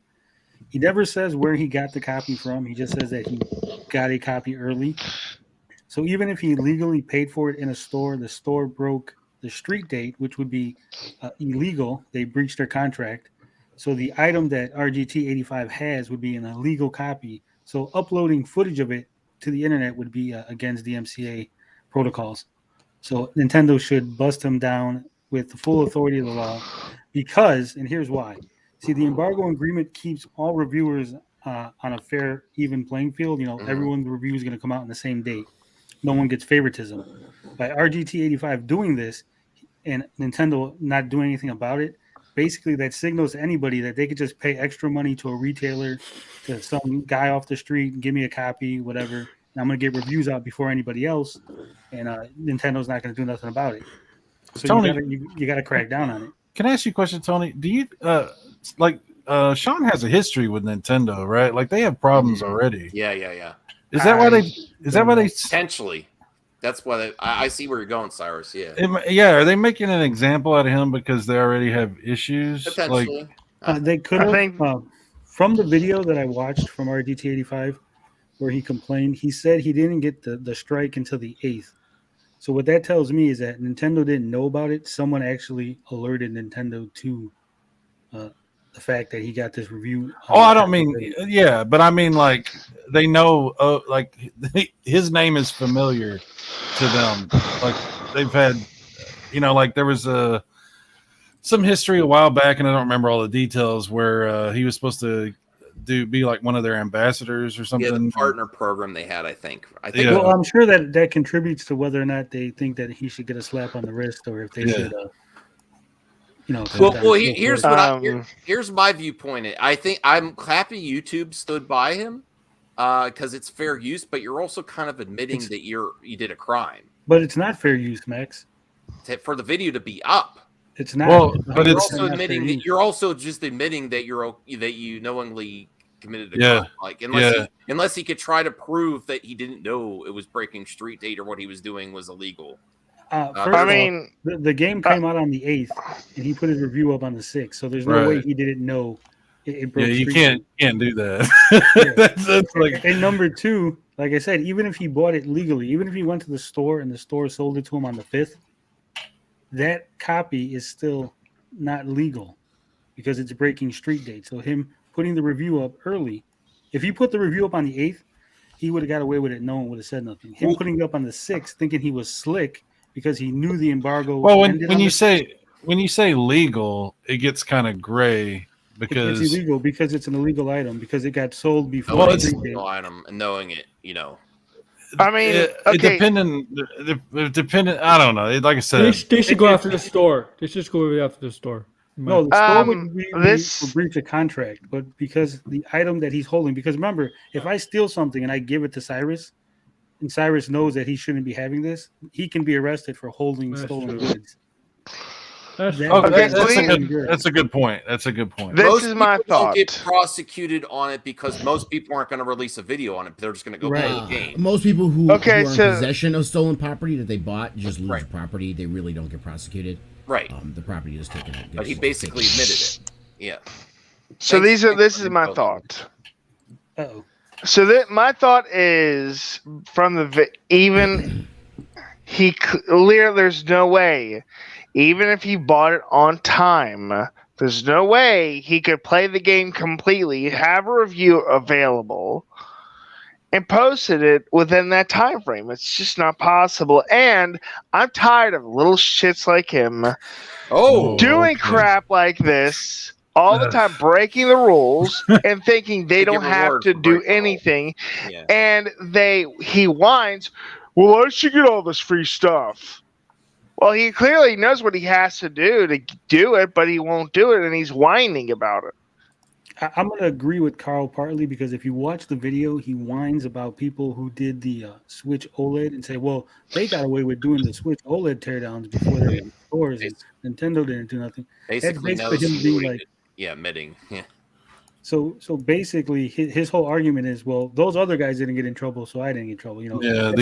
He never says where he got the copy from. He just says that he got a copy early. So even if he legally paid for it in a store, the store broke the Street Date, which would be illegal. They breached their contract. So the item that RGT85 has would be an illegal copy. So uploading footage of it to the internet would be against the MCA protocols. So Nintendo should bust him down with the full authority of the law because, and here's why. See, the embargo agreement keeps all reviewers on a fair, even playing field. Everyone's review is going to come out on the same date. No one gets favoritism. By RGT85 doing this, and Nintendo not doing anything about it, basically that signals to anybody that they could just pay extra money to a retailer, to some guy off the street, and give me a copy, whatever, and I'm going to get reviews out before anybody else, and Nintendo's not going to do nothing about it. So Tony, you got to crack down on it. Can I ask you a question, Tony? Do you Sean has a history with Nintendo, right? Like they have problems already. Yeah. Is that why they? Is that why they? Potentially. That's why I see where you're going, Cyrus. Yeah. Yeah. Are they making an example out of him because they already have issues? Potentially. They could have. From the video that I watched from RGT85, where he complained, he said he didn't get the strike until the 8th. So what that tells me is that Nintendo didn't know about it. Someone actually alerted Nintendo to the fact that he got this review. I don't mean, yeah, but I mean, like, they know, like, his name is familiar to them. Like, they've had, like, there was some history a while back, and I don't remember all the details, where he was supposed to be like one of their ambassadors or something. Yeah, the partner program they had, I think. Yeah. Well, I'm sure that contributes to whether or not they think that he should get a slap on the wrist, or if they should, Well, here's what here's my viewpoint. I think I'm happy YouTube stood by him because it's fair use, but you're also kind of admitting that you did a crime. But it's not fair use, Max. For the video to be up. It's not. Well, but you're it's also admitting that you're also just admitting that you knowingly committed a crime. Like unless he could try to prove that he didn't know it was breaking street date or what he was doing was illegal. The game came out on the 8th, and he put his review up on the 6th. So there's no way he didn't know it broke. Yeah, you can't do that. that's like. And number 2, like I said, even if he bought it legally, even if he went to the store and the store sold it to him on the 5th, that copy is still not legal because it's breaking street date. So him putting the review up early, if he put the review up on the 8th, he would have got away with it. No one would have said nothing. Him putting it up on the 6th, thinking he was slick because he knew the embargo. Well, when you say legal, it gets kind of gray because it's illegal because it's an illegal item because it got sold before. Well, it's an illegal item, and knowing it, I mean, dependent. I don't know. Like I said, they should go after the store. They should go after the store. No, the store would be for breach of contract, but because the item that he's holding. Because remember, if I steal something and I give it to Cyrus, and Cyrus knows that he shouldn't be having this, he can be arrested for holding stolen goods. That's a good point. That's a good point. This is my thought. Don't get prosecuted on it because most people aren't going to release a video on it. They're just going to go play the game. Most people who are in possession of stolen property that they bought just lose property. They really don't get prosecuted. Right. The property is taken. But he basically admitted it. Yeah. So this is my thought. Uh-oh. So my thought is from there's no way. Even if he bought it on time, there's no way he could play the game completely, have a review available, and posted it within that time frame. It's just not possible. And I'm tired of little shits like him doing crap like this all the time, breaking the rules and thinking they don't have to do anything. Yeah. And he whines, well, I should get all this free stuff. Well, he clearly knows what he has to do it, but he won't do it, and he's whining about it. I'm going to agree with Carl partly because if you watch the video, he whines about people who did the Switch OLED and say, well, they got away with doing the Switch OLED teardowns before they were in stores, and Nintendo didn't do nothing. Basically him being like, admitting. Yeah. So basically, his whole argument is, well, those other guys didn't get in trouble, so I didn't get in trouble. Yeah,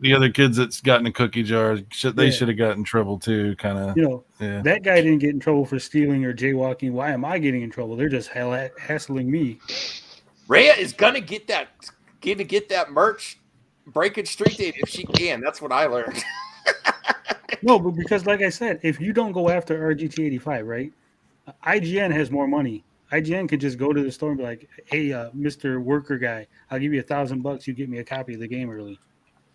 the other kids that's gotten a cookie jar, they should have gotten in trouble too, kind of. That guy didn't get in trouble for stealing or jaywalking. Why am I getting in trouble? They're just hassling me. Rhea is gonna get that merch breaking street date if she can. That's what I learned. No, but because like I said, if you don't go after RGT85, right? IGN has more money. IGN could just go to the store and be like, hey, Mr. Worker guy, I'll give you $1,000. You get me a copy of the game early.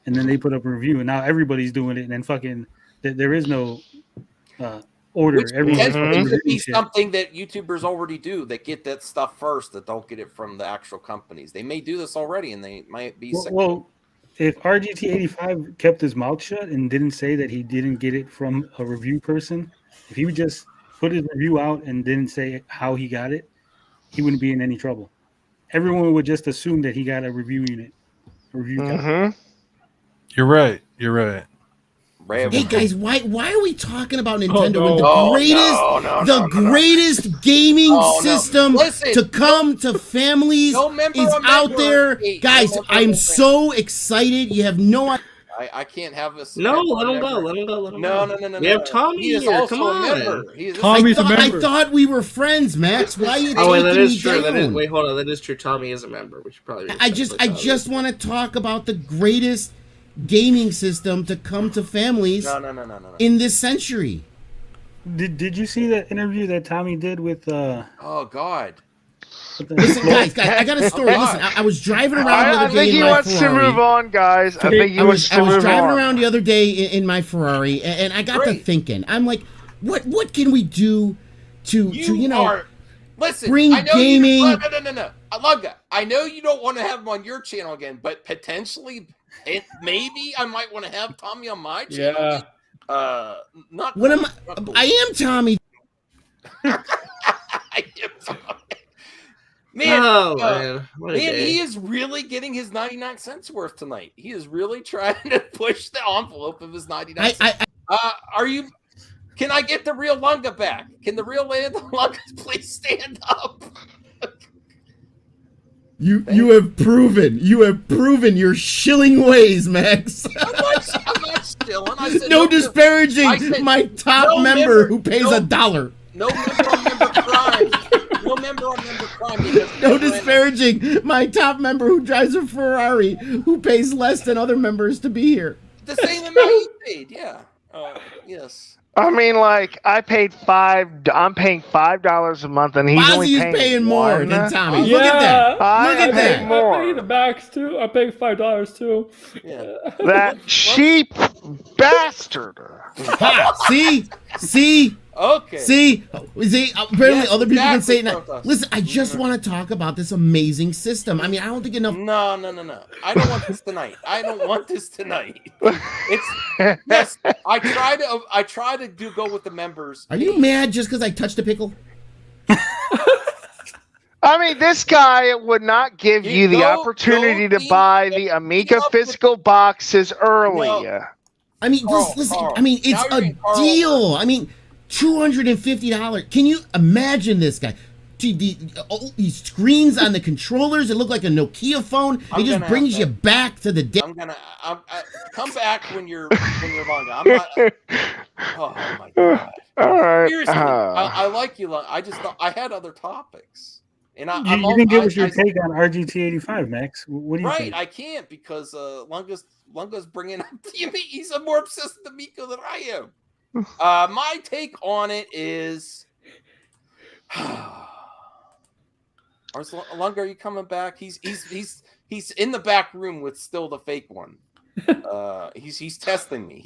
And then they put up a review, and now everybody's doing it, and then fucking there is no order. Which could be something that YouTubers already do. That get that stuff first, that don't get it from the actual companies. They may do this already, and they might be. if RGT85 kept his mouth shut and didn't say that he didn't get it from a review person, if he would just put his review out and didn't say how he got it, he wouldn't be in any trouble. Everyone would just assume that he got a review unit. You're right. You're right. Hey guys, why are we talking about Nintendo when the greatest gaming system to come to families is out there? Guys, I'm so excited. You have no idea. I can't have a No, let him go. Let him go. Let him go. No. We have Tommy He is here. also Come a on. member. I thought we were friends, Max. Why are you taking that is me true. down? Wait, hold on. That is true. Tommy is a member. We should probably. I just want to talk about the greatest gaming system to come to families in this century. Did you see that interview that Tommy did with oh God. Listen, guys, I got a story. Listen, I was driving around the other day I think he in my wants Ferrari. to move on, guys. I think he wants to I was move driving on. around the other day in my Ferrari, and I got to thinking. I'm like, what can we do to Listen, bring I know gaming? No. Lunga, I know you don't want to have him on your channel again, but potentially, maybe I might want to have Tommy on my channel. Yeah. Not. What am I? I am Tommy. I am Tommy. Man, he is really getting his 99 cents worth tonight. He is really trying to push the envelope of his 99 cents. Are you? Can I get the real Lunga back? Can the real Lunga please stand up? You have proven your shilling ways, Max. I'm not shilling. I said no disparaging my top member who pays $1. No member on member crime. No member on member crime. No disparaging my top member who drives a Ferrari who pays less than other members to be here. The same amount he paid, yeah. Yes. I mean, like, I'm paying $5 a month, and he's only paying more than Tommy. Yeah. Look at that. Look at that. More. I pay the max too. I pay $5 too. Yeah. That cheap bastard. Ha, see. Okay. See, apparently other people can say it now. Protest. Listen, I just want to talk about this amazing system. I mean, I don't think enough. No. I don't want this tonight. It's yes. I try to go with the members. Are you mad just because I touched a pickle? I mean, this guy would not give you the opportunity to buy the Amiga physical boxes early. No. I mean, listen. I mean, it's a deal. I mean, $250. Can you imagine this guy? These screens on the controllers, it look like a Nokia phone. It just brings you back to the day. I'm come back when you're long. I'm not. Oh my God. All right. Seriously, I like you. I just thought I had other topics, and you didn't give us your take on RGT85, Max. What do you think? I can't because Lunga's bringing up he's more obsessed with the Miko than I am. My take on it is, Lunga, are you coming back? He's in the back room with still the fake one. He's testing me.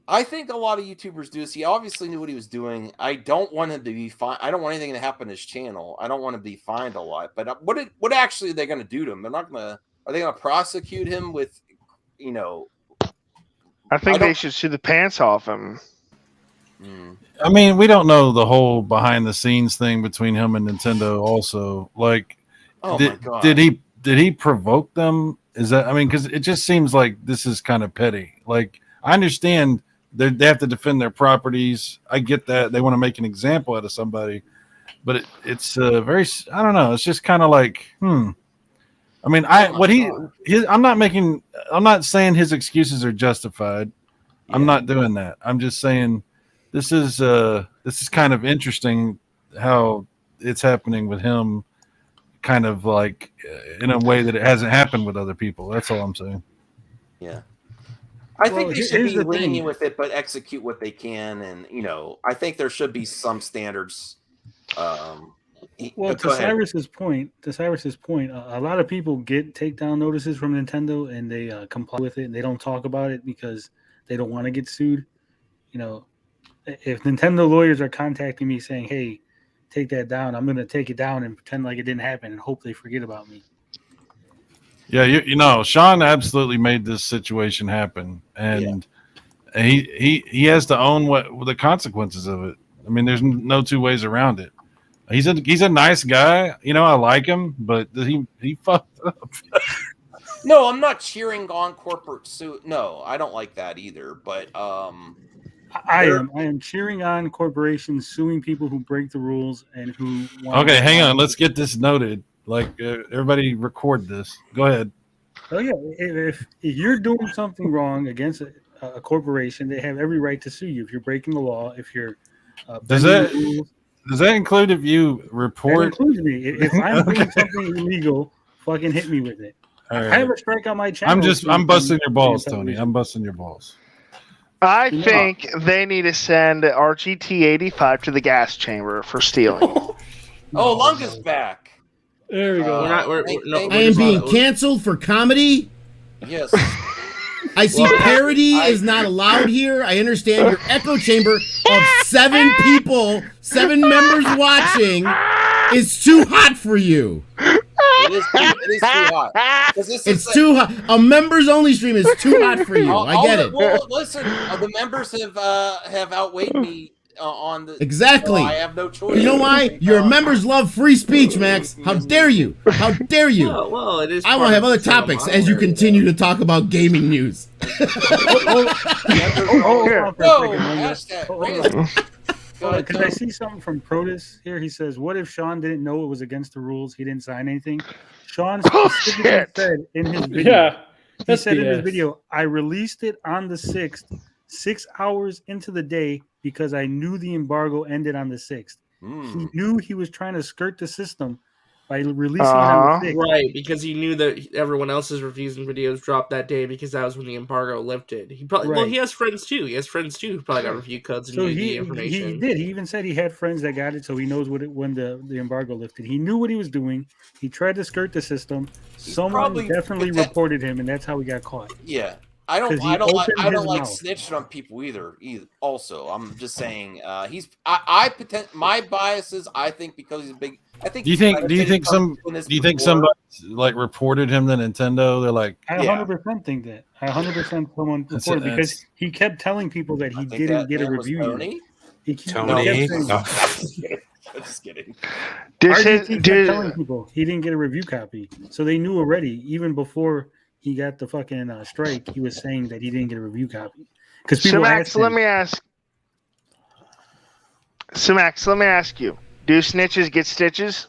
I think a lot of YouTubers do this. He obviously knew what he was doing. I don't want him to be fined. I don't want anything to happen to his channel. I don't want to be fined a lot. But what actually are they going to do to him? They're not going to. Are they going to prosecute him with, I think they should sue the pants off him. I mean, we don't know the whole behind the scenes thing between him and Nintendo. Also, like, my God. did he provoke them? Is that? I mean, because it just seems like this is kind of petty. Like, I understand they have to defend their properties. I get that they want to make an example out of somebody, but it's very. I don't know. It's just kind of like, I mean, I'm not saying his excuses are justified. Yeah. I'm not doing that. I'm just saying this is kind of interesting how it's happening with him, kind of like in a way that it hasn't happened with other people. That's all I'm saying. Yeah. I think they should be lenient with it, but execute what they can. And, I think there should be some standards. Well, to Cyrus's point, a lot of people get takedown notices from Nintendo and they comply with it and they don't talk about it because they don't want to get sued. If Nintendo lawyers are contacting me saying, "Hey, take that down," I'm going to take it down and pretend like it didn't happen and hope they forget about me. Yeah, you know, Sean absolutely made this situation happen, and he has to own what the consequences of it. I mean, there's no two ways around it. He's a nice guy, you know. I like him, but he fucked up. No, I'm not cheering on corporate suit. No, I don't like that either. But I am cheering on corporations suing people who break the rules and who. Okay, hang on. Let's get this noted. Like everybody, record this. Go ahead. Oh yeah, if you're doing something wrong against a corporation, they have every right to sue you if you're breaking the law. If you're does that include if you report? That includes me. If I'm doing something illegal, fucking hit me with it. Right. I have a strike on my channel. I'm busting your balls, Tony. I'm busting your balls. I think they need to send RGT-85 to the gas chamber for stealing. Oh, Lunga's back. There we go. I am being canceled for comedy. Yes. I see parody is not allowed here. I understand your echo chamber of 7 people, 7 members watching is too hot for you. It is too hot. It's too hot. A members only stream is too hot for you. I get it. Well, listen, the members have outweighed me on the. Exactly. So I have no choice. You know why? Your members love free speech, Max. How dare you? How dare you? Well, it is. I want to have other topics as you continue to talk about gaming news. Because I see something from Protus here. He says, "What if Sean didn't know it was against the rules? He didn't sign anything." Sean specifically said in his video. He said in his video, "I released it on the 6th, 6 hours into the day, because I knew the embargo ended on the 6th. He knew he was trying to skirt the system by releasing it on the 6th. Right, because he knew that everyone else's reviews and videos dropped that day because that was when the embargo lifted. He probably well, he has friends too. He has friends too who probably got review codes and knew the information. He did. He even said he had friends that got it, so he knows when the embargo lifted. He knew what he was doing. He tried to skirt the system. Someone definitely reported him, and that's how he got caught. Yeah. I don't like snitching on people either. Also, I'm just saying my biases. I think because he's a big. I think. Do you think somebody like reported him to Nintendo? They're like, I 100% think that. I 100% someone reported because he kept telling people that he didn't get a review. Tony. Tony. I'm just kidding. RGT kept telling people he didn't get a review copy, so they knew already, even before he got the fucking strike. He was saying that he didn't get a review copy because people. Max, let me ask you: do snitches get stitches?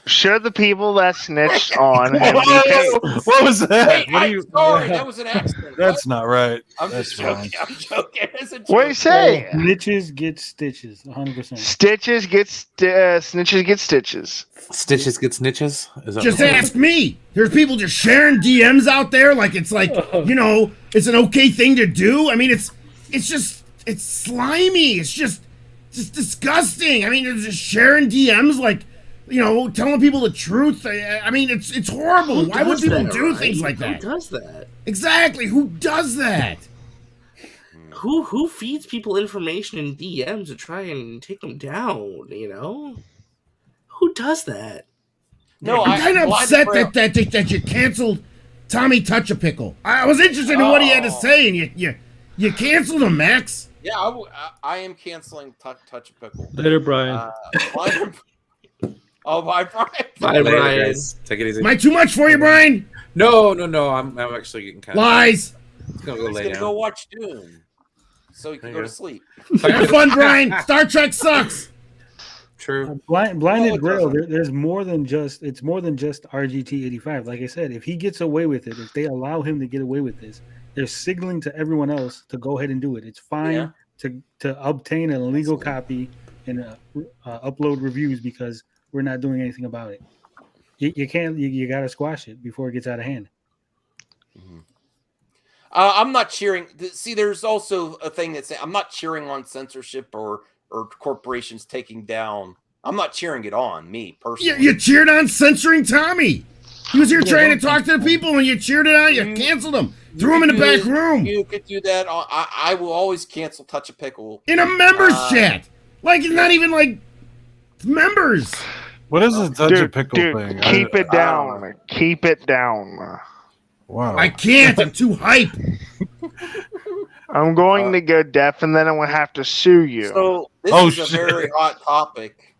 Should the people that snitched on him what was that? Wait, sorry, that was an accident. That's not right. I'm just joking. I'm joking. What do you say? Snitches get stitches. 100%. Snitches get stitches. Stitches get snitches. Just ask me. There's people just sharing DMs out there like it's like it's an okay thing to do. I mean, it's slimy. It's just disgusting. I mean, they're just sharing DMs like. Telling people the truth. I mean, it's horrible. Why would people do things like that? Who does that? Exactly. Who does that? Who feeds people information in DMs to try and take them down? Who does that? No, I'm kind of upset that you canceled Tommy Touch a Pickle. I was interested in what he had to say, and you canceled him, Max. Yeah, I am canceling Touch a Pickle. Later, Brian. Oh, bye, Brian. Bye, Brian. Take it easy. Am I too much for you, Brian? No. I'm actually getting kind of lies. He's gonna go watch Dune, so he can go to sleep. Have fun, Brian. Star Trek sucks. True. Blinded Grail. There's more than just. It's more than just RGT-85. Like I said, if he gets away with it, if they allow him to get away with this, they're signaling to everyone else to go ahead and do it. It's fine to obtain an illegal copy and upload reviews because we're not doing anything about it. You can't. You got to squash it before it gets out of hand. Mm-hmm. I'm not cheering. See, there's also a thing that's. I'm not cheering on censorship or corporations taking down. I'm not cheering it on me personally. You cheered on censoring Tommy. He was here trying to talk to the people, and you cheered it on. You canceled him. Threw him in the back room. You could do that. I will always cancel Touch a Pickle in a members chat. Like it's not even like members. What is this touch a pickle Dude, thing? keep it down. Keep it down. Wow. I can't. I'm too hype. I'm going to go deaf, and then I'm going to have to sue you. So this is a very hot topic.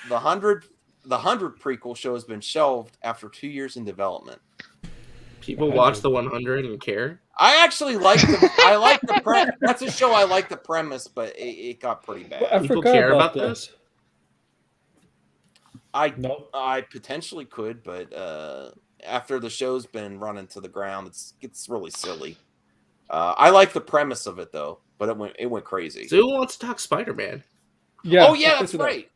The 100 prequel show has been shelved after 2 years in development. People watch the 100 and care. I actually like the premise. That's a show I like the premise, but it got pretty bad. I People forgot care about this. this. I potentially could, but after the show's been run into the ground, it's really silly. I like the premise of it though, but it went crazy. So who wants to talk Spider-Man? Yeah. Oh yeah, that's right.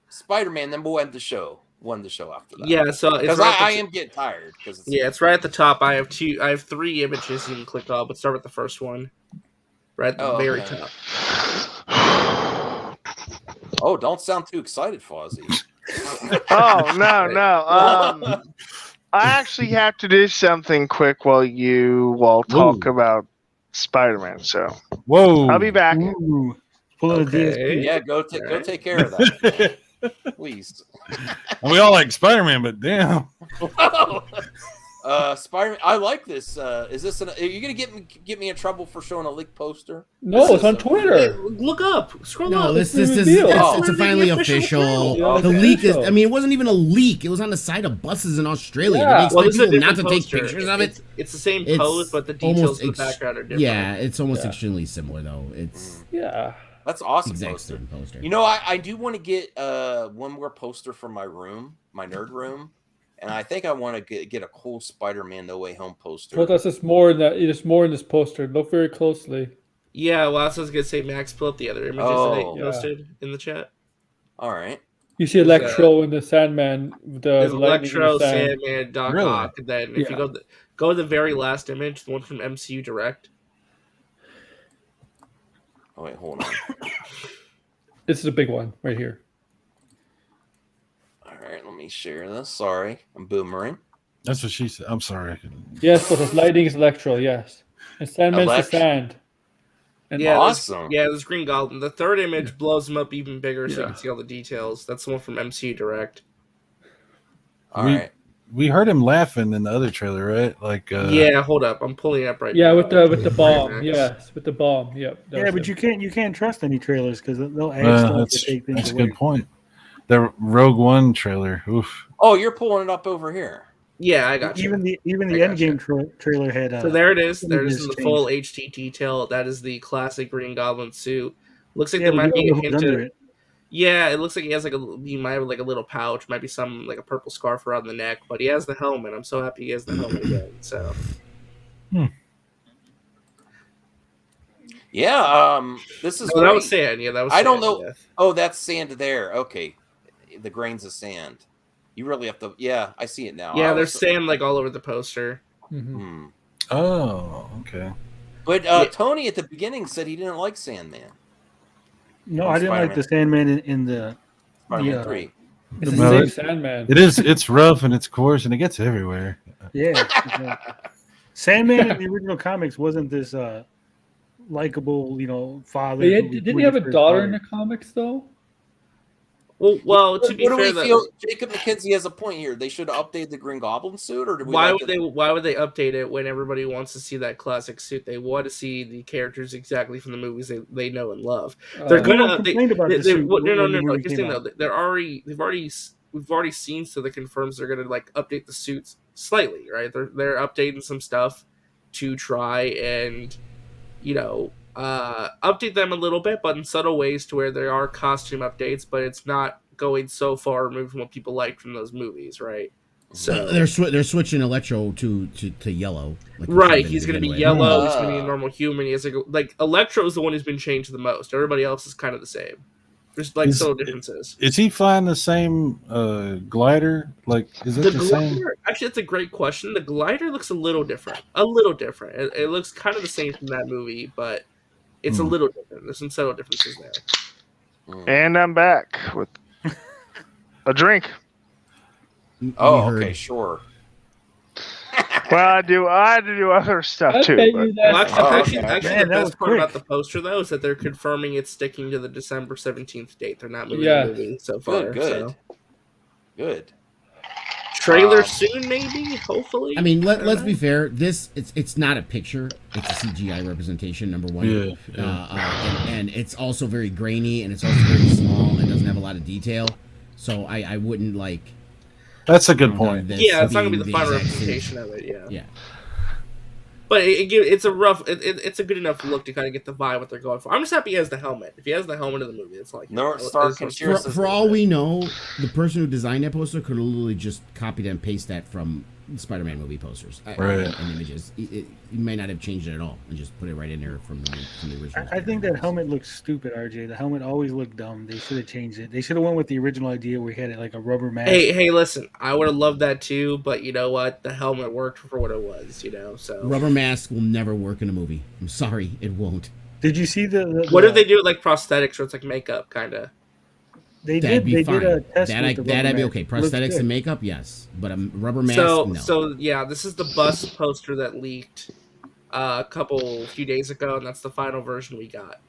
Spider-Man. Then we'll end the show. One the show after that. Yeah, so it's because right I am getting tired. It's right at the top. I have 3 images you can click on, but start with the first one. Right at the very top. Oh, don't sound too excited, Fozzie. Oh no. I actually have to do something quick while you talk about Spider-Man. So I'll be back. Ooh, pulling a DSP. Yeah, go take care of that. Please. We all like Spider-Man, but damn. Spider-Man. I like this. Is this? Are you gonna get me in trouble for showing a leaked poster? No, it's on Twitter. Look up. Scroll No, up. this is it's finally official. The leak is. I mean, it wasn't even a leak. It was on the side of buses in Australia. Yeah. Did they expect people not to take pictures of it? It's the same pose, but the details of the background are different. Yeah, it's almost extremely similar though. It's that's awesome. Exact same poster. You know, I do want to get one more poster for my room, my nerd room. And I think I want to get a cool Spider-Man No Way Home poster. Well, that's just more in that. It's more in this poster. Look very closely. Yeah, well, I was going to say Max pull up the other images that they posted in the chat. All right. You see Electro and the Sandman. There's Electro, Sandman, Doc really? Ock, and then if you go to the very last image, the one from MCU Direct. Oh wait, hold on. This is a big one right here. All right, let me share this. Sorry, I'm boomering. That's what she said. I'm sorry. Yes, but his lighting is Electro. Yes, and Sandman's the sand. And awesome. This Green Goblin. The third image blows him up even bigger, so you can see all the details. That's the one from MCU Direct. All right. We heard him laughing in the other trailer, right? Like, yeah. Hold up, I'm pulling it up right now. Yeah, with the bomb. Yes, with the bomb. Yep. Yeah, but you can't trust any trailers because they'll add stuff to take things That's away. a good point. The Rogue One trailer. Oof. Oh, you're pulling it up over here. Yeah, I got you. Even the Endgame trailer had. So there it is. There it is in the full HD detail. That is the classic Green Goblin suit. Looks like there might be a hint to it. Yeah, it looks like he has he might have like a little pouch, might be some like a purple scarf around the neck, but he has the helmet. I'm so happy he has the helmet again. So. Yeah, this is. That was sand. Yeah, that was. I don't sand, know. yeah. Oh, that's sand there. Okay, the grains of sand. You really have to. Yeah, I see it now. Yeah, there's sand like all over the poster. Mm-hmm. Oh, okay. But Tony at the beginning said he didn't like Sandman. No, I didn't like the Sandman in the Spider-Man 3. It's the same Sandman. It is. It's rough and it's coarse and it gets everywhere. Yeah. Sandman in the original comics wasn't this likable, father. Didn't he have a daughter in the comics though? Well, to be fair, Jacob McKenzie has a point here. They should have updated the Green Goblin suit, or did we why would they update it when everybody wants to see that classic suit? They want to see the characters exactly from the movies they know and love. They're gonna complain about this. No. We've already seen, so that confirms they're gonna like update the suits slightly, right? They're updating some stuff to try and update them a little bit, but in subtle ways to where there are costume updates, but it's not going so far removed from what people liked from those movies, right? So they're switching Electro to yellow. Right, he's going to be yellow. He's going to be a normal human. He has like Electro is the one who's been changed the most. Everybody else is kind of the same. There's like subtle differences. Is he flying the same glider? Like, is it the same? Actually, that's a great question. The glider looks a little different. It looks kind of the same from that movie, but it's a little different. There's some subtle differences there. And I'm back with a drink. Oh, okay, sure. Well, I had to do other stuff too. Actually, the best part about the poster though is that they're confirming it's sticking to the December 17th date. They're not moving the movie so far. Good. So. good. Trailer soon, maybe. Hopefully. I mean, let's be fair. It's not a picture. It's a CGI representation. Number one. And it's also very grainy, and it's also very small, and doesn't have a lot of detail. So I wouldn't like. That's a good point. Yeah, it's not gonna be the final representation of it. Yeah. But it's a rough. It's a good enough look to kind of get the vibe what they're going for. I'm just happy he has the helmet. If he has the helmet of the movie, it's like for all we know, the person who designed that poster could have literally just copied and pasted that from Spider-Man movie posters and images. He may not have changed it at all and just put it right in there from the original. I think that helmet looks stupid, RJ. The helmet always looked dumb. They should have changed it. They should have went with the original idea where he had it like a rubber mask. Hey, listen, I would have loved that too, but you know what? The helmet worked for what it was, so. Rubber mask will never work in a movie. I'm sorry, it won't. Did you see the what if they do it like prosthetics or it's like makeup, kind of? That'd be fine. Did a test that'd be okay. Prosthetics and makeup, yes, but a rubber mask, no. So yeah, this is the bus poster that leaked a few days ago, and that's the final version we got.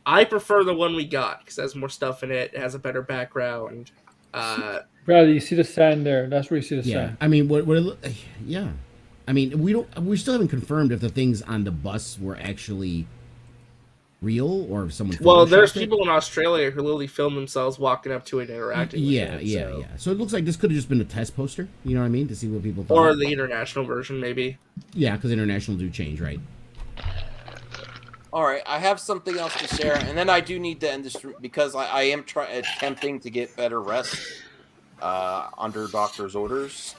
I prefer the one we got because it has more stuff in it. It has a better background. Bradley, you see the sand there? That's where you see the sand. I mean, yeah. I mean, we still haven't confirmed if the things on the bus were actually real or if someone. Well, there's people in Australia who literally film themselves walking up to it and interacting. Yeah. So it looks like this could have just been a test poster. You know what I mean? To see what people thought. Or the international version, maybe. Yeah, because international do change, right? All right, I have something else to share, and then I do need to end this because I am attempting to get better rest under doctor's orders.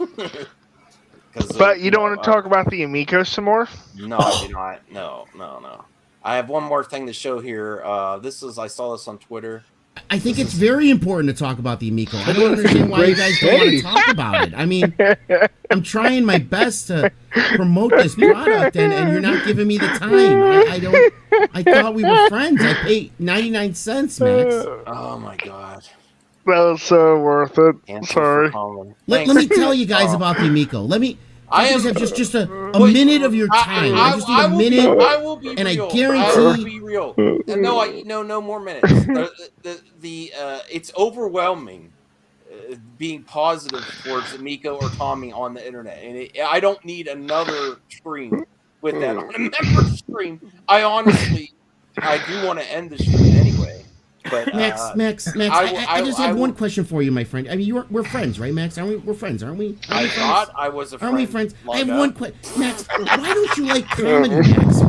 But you don't want to talk about the Amico some more? No, I do not. No. I have one more thing to show here. I saw this on Twitter. I think it's very important to talk about the Amico. I don't understand why you guys don't want to talk about it. I mean, I'm trying my best to promote this product, and you're not giving me the time. I thought we were friends. I paid 99 cents, Max. Oh my god. That was so worth it. Sorry. Let me tell you guys about the Amico. I have just a minute of your time. I just need a minute. I will be and real. I guarantee. I will be real. No more minutes. It's overwhelming being positive towards Amico or Tommy on the internet, and I don't need another stream with that on a member stream. I do want to end the stream anyway. But Max, I just have one question for you, my friend. I mean, we're friends, right, Max? We're friends, aren't we? I thought I was a friend. Aren't we friends? I have one question, Max. Why don't you like comedy, Max?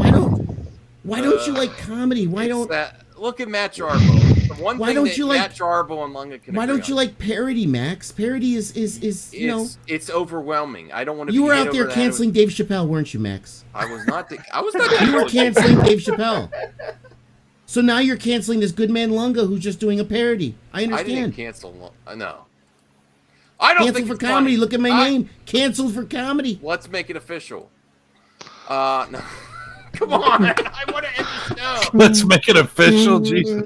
Why don't you like comedy? Look at Matt Jarbo. The one why thing don't that you like Matt Jarbo and Lunga can Why don't you like parody, Max? Parody is it's overwhelming. I don't want to. You were out there canceling Dave Chappelle, weren't you, Max? I was not. You were canceling Dave Chappelle. So now you're canceling this good man Lunga who's just doing a parody. I understand. I didn't cancel. No. I don't cancel think for comedy. Funny. Look at my name. Cancel for comedy. Let's make it official. No. Come on. I want to end this now. Let's make it official, Jesus.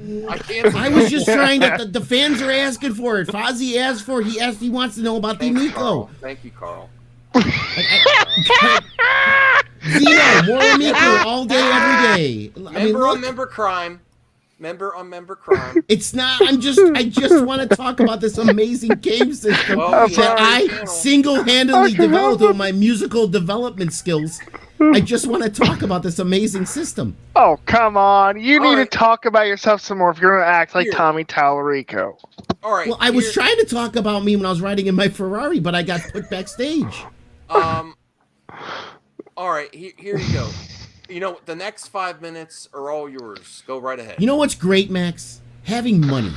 I was just trying to. The fans are asking for it. Fozzie asked for it. He wants to know about the Amico. Thank you, Carl. Zeno, more Amico all day, every day. Member on member crime. Member on member crime. It's not. I just want to talk about this amazing game system that I single-handedly developed with my musical development skills. I just want to talk about this amazing system. Oh, come on. You need to talk about yourself some more if you're going to act like Tommy Tallarico. All right. Well, I was trying to talk about me when I was riding in my Ferrari, but I got put backstage. All right, here you go. You know, the next 5 minutes are all yours. Go right ahead. You know what's great, Max? Having money.